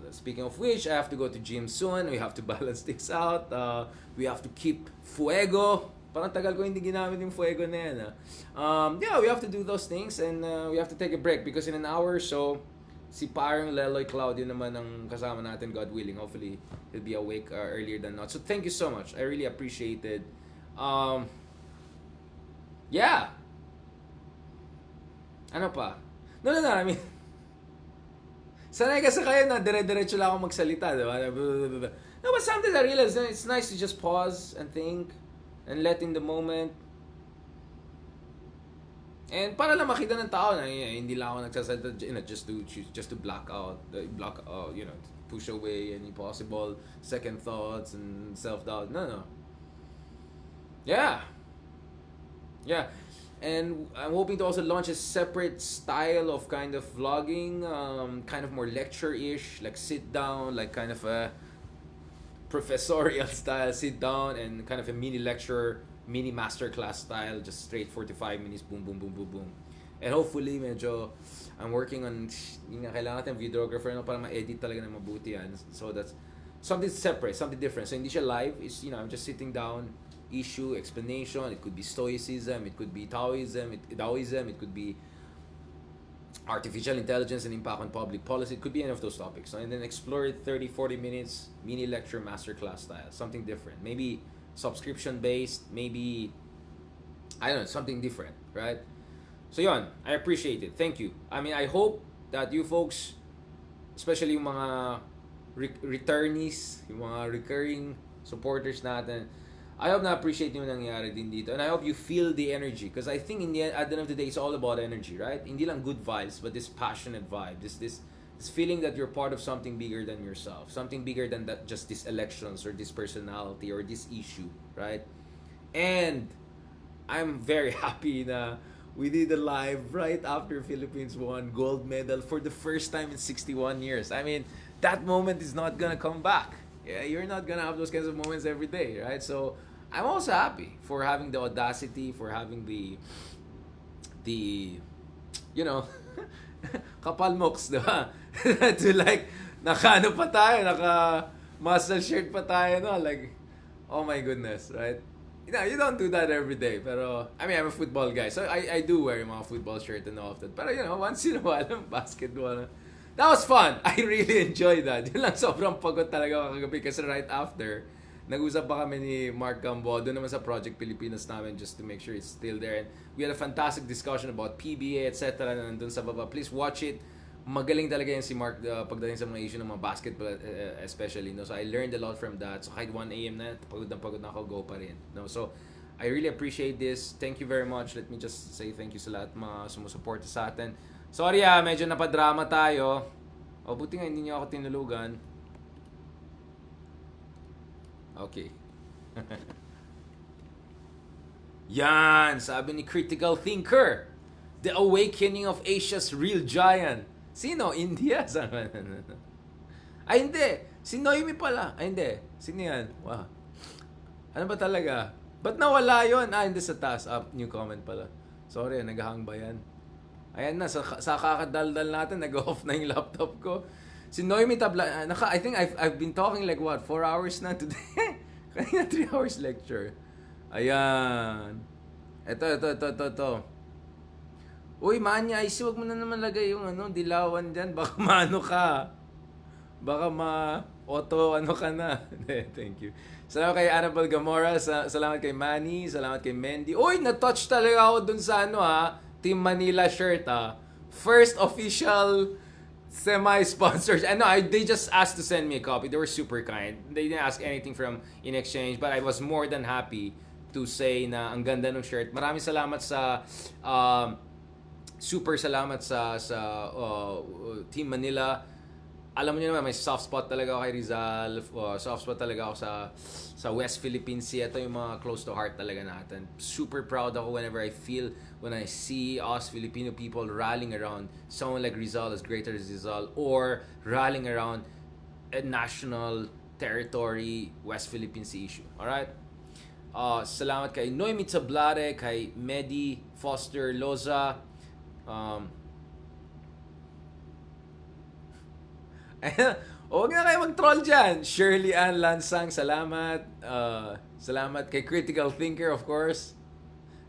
A: Speaking of which, I have to go to gym soon. We have to balance things out. We have to keep fuego. Parang tagal ko hindi ginamit yung fuego na yan. We have to do those things, and we have to take a break because in an hour or so, si parang Leloy Claudio naman ang kasama natin, God willing. Hopefully, he'll be awake earlier than not. So thank you so much. I really appreciate it. Ano pa? No, I mean, sanay kasi kayo na dire-diretso lang ako magsalita, di ba? No, but sometimes I realize it's nice to just pause and think and let in the moment. And para lang makita ng tao na hindi lang ako nagsasalita, just to push away any possible second thoughts and self-doubt. No. Yeah. And I'm hoping to also launch a separate style of kind of vlogging, kind of more lecture-ish, like sit down, like kind of a professorial style, sit down, and kind of a mini lecture, mini masterclass style, just straight 45 minutes, boom. And hopefully, I'm working on, kailangan natin videographer para ma-edit talaga na mabuti yan. So that's something separate, something different. So hindi siya live, I'm just sitting down, issue, explanation. It could be Stoicism, it could be Taoism, it could be artificial intelligence and impact on public policy. It could be any of those topics. And then explore it 30-40 minutes, mini lecture, masterclass style, something different. Maybe subscription based, maybe, I don't know, something different, right? So yon, I appreciate it. Thank you. I mean, I hope that you folks, especially yung mga returnees, yung mga recurring supporters natin, I hope na appreciate nyo nangyari din dito. And I hope you feel the energy. Because I think at the end of the day, it's all about energy, right? Hindi lang good vibes, but this passionate vibe. This feeling that you're part of something bigger than yourself. Something bigger than that, just these elections or this personality or this issue, right? And I'm very happy na we did a live right after Philippines won gold medal for the first time in 61 years. I mean, that moment is not gonna come back. Yeah, you're not gonna have those kinds of moments every day, right? So I'm also happy for having the audacity, for having the kapalmoks, diba? To like, naka muscle shirt pa tayo, no? Like, oh my goodness, right?
B: You don't do that every day. Pero, I mean, I'm a football guy. So, I do wear yung mga football shirt and often. Pero, once in a while, basketball. That was fun. I really enjoyed that. Yun lang, sobrang pagod talaga ako kagabi. Kasi right after, nag-usap pa kami ni Mark Gambo doon naman sa Project Pilipinas namin just to make sure it's still there. And we had a fantastic discussion about PBA, etc. na nandun sa baba. Please watch it. Magaling talaga yan si Mark pagdating sa mga issue ng mga basketball especially. No? So I learned a lot from that. So kahit 1 a.m. na, pagod na ako, go pa rin. No? So I really appreciate this. Thank you very much. Let me just say thank you sa lahat mga sumusuporta sa atin. Sorry medyo napadrama tayo. O buti nga hindi niyo ako tinulugan. Okay. Yan, sabi ni Critical Thinker. The awakening of Asia's real giant. Sino? India? Ay, hindi. Si Noemi pala. Ay, hindi. Sino yan? Wow. Ano ba talaga? Ba't nawala yun? Hindi sa taas. New comment pala. Sorry, naghahang ba yan? Ayan na, sa kakadaldal natin, nag-off na yung laptop ko. Si Noemi Tabla, I think I've been talking like 4 hours na today. Kanina 3 hours lecture. Ayan. Ito. Uy, Manya, huwag mo na naman lagay yung dilawan dyan. Baka maano ka. Baka auto ka na. Thank you. Salamat kay Annabelle Gamora. Salamat kay Manny. Salamat kay Mendy. Uy, na-touch talaga ako dun sa Team Manila shirt First official semi-sponsors. They just asked to send me a copy. They were super kind. They didn't ask anything in exchange, but I was more than happy to say na ang ganda ng shirt. Maraming salamat sa super salamat sa Team Manila. Alam niyo naman, may soft spot talaga ako kay Rizal. Soft spot talaga ako sa West Philippine Sea. Ito yung mga close to heart talaga natin. Super proud ako when I see us Filipino people rallying around someone like Rizal, as great as Rizal, or rallying around a national territory West Philippine Sea issue. Alright? Salamat kay Noemi Tablare, kay Medi Foster Loza, huwag na kayo mag-troll dyan. Shirley Ann Lansang, salamat. Salamat kay Critical Thinker, of course.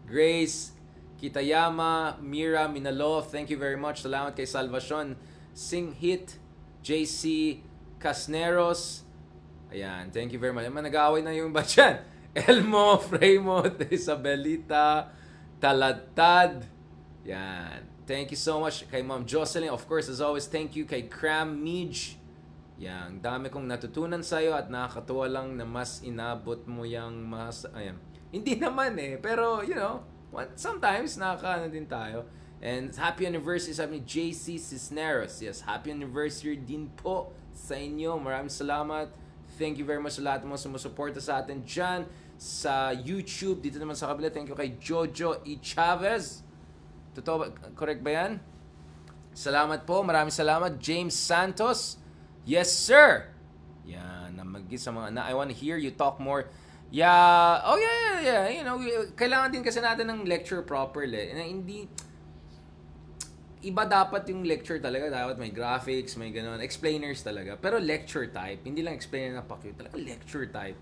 B: Grace Kitayama, Mira Minalov, thank you very much. Salamat kay Salvacion Singhit, JC Casneros. Ayan, thank you very much. Nag-aaway na yung batch yan. Elmo, Fremont, Isabelita, Talatad. Yan. Thank you so much kay Ma'am Jocelyn. Of course, as always, thank you kay Cram Midge. Yan. Dami kong natutunan sa'yo at nakakatuwa lang na mas inabot mo yung ayan. Hindi naman pero, sometimes nakakaano din tayo. And happy anniversary sabi ni JC Cisneros. Yes, happy anniversary din po sa inyo. Maraming salamat. Thank you very much sa lahat ng mga sumusuporta sa atin dyan sa YouTube. Dito naman sa kabila, thank you kay Jojo E. Chavez. Totoo ba? Correct ba yan? Salamat po. Maraming salamat. James Santos. Yes, sir. Yan. Namagis sa mga I want to hear you talk more. Yeah. Oh, yeah. Kailangan din kasi natin ng lecture properly. Hindi iba dapat yung lecture talaga. Dapat may graphics, may ganun. Explainers talaga. Pero lecture type. Hindi lang explainer na pa-cute. Talaga lecture type.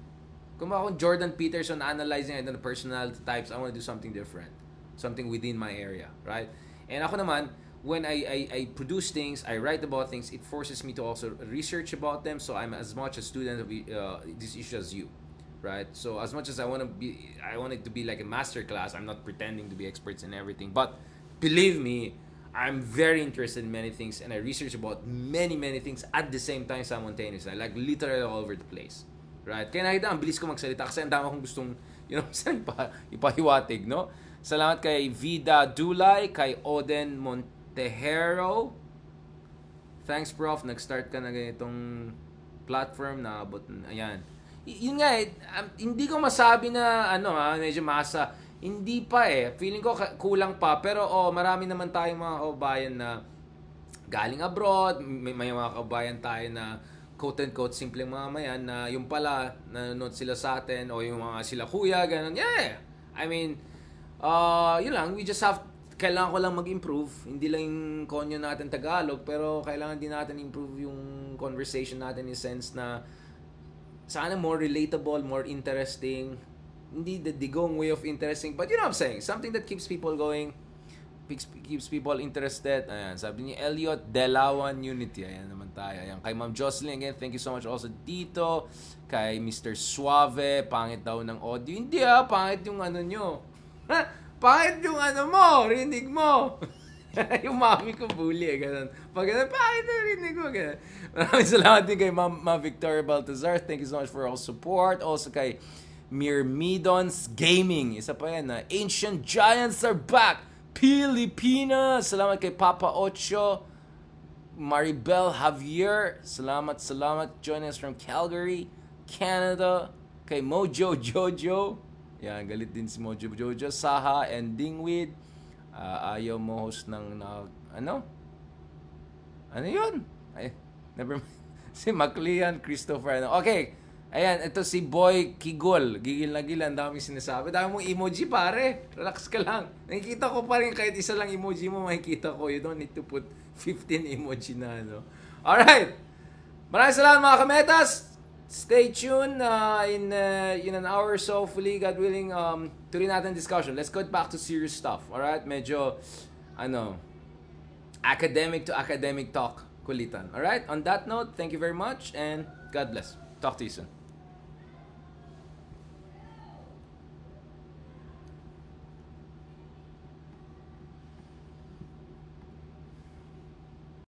B: Kung ako Jordan Peterson analyzing the personality types, I want to do something different. Something within my area, right? And ako naman, when I produce things, I write about things, it forces me to also research about them, so I'm as much a student of this issue as you, right? So as much as I want it to be like a master class, I'm not pretending to be experts in everything, but believe me, I'm very interested in many things, and I research about many things at the same time simultaneously, like literally all over the place, right? Kaya nakita, ang bilis ko magsalita kasi ang dami akong gustong, ipahiwatig, no? Salamat kay Vida Dulay, kay Oden Montejero. Thanks, Prof. Nag-start ka na ganitong platform na abot. Ayan. Yun nga hindi ko masabi na medyo masa. Hindi pa Feeling ko kulang pa. Pero marami naman tayong mga kababayan na galing abroad. May mga kababayan tayo na quote-unquote simpleng mamayan na yung pala nanonood sila sa atin o yung mga sila kuya, ganun. Yeah. I mean, yun lang, kailangan ko lang mag-improve. Hindi lang yung konyo natin Tagalog, pero kailangan din natin improve yung conversation natin in sense na sana more relatable, more interesting, hindi the digong way of interesting, but you know what I'm saying, something that keeps people going, keeps people interested. Ayan, sabi ni Elliot, Delawan Unity. Ayan naman tayo. Ayan, kay Ma'am Jocelyn again, thank you so much also dito. Kay Mr. Suave, pangit daw ng audio. Hindi pangit yung ano nyo. Pangit yung ano mo, rinig mo. Yung mami ko bully ganun. Pag ganun, pangit yung rinig mo, ganun. Maraming salamat din kay Ma'am Victoria Baltazar. Thank you so much for all support. Also kay Mirmidons Gaming. Isa pa yan, Ancient Giants are back! Pilipinas! Salamat kay Papa Ocho. Maribel Javier. Salamat. Joining us from Calgary, Canada. Kay Mojo Jojo. Yan, galit din si Mojo Jojo. Saha and Dingwid. Ayaw mo host ng ano? Ano yun? Ay, never mind. Si Maclean Christopher. Okay. Ayan, ito si Boy Kigol. Gigil na gigil, ang daming sinasabi. Dami mong emoji, pare. Relax ka lang. Nakikita ko pa rin kahit isa lang emoji mo, makikita ko. You don't need to put 15 emoji na, no? Alright. Maraming salamat, mga kametas. Stay tuned in an hour or so, hopefully, God willing, tuloy natin discussion. Let's go back to serious stuff. Alright? Medyo, academic to academic talk kulitan. Alright? On that note, thank you very much and God bless. Talk to you soon.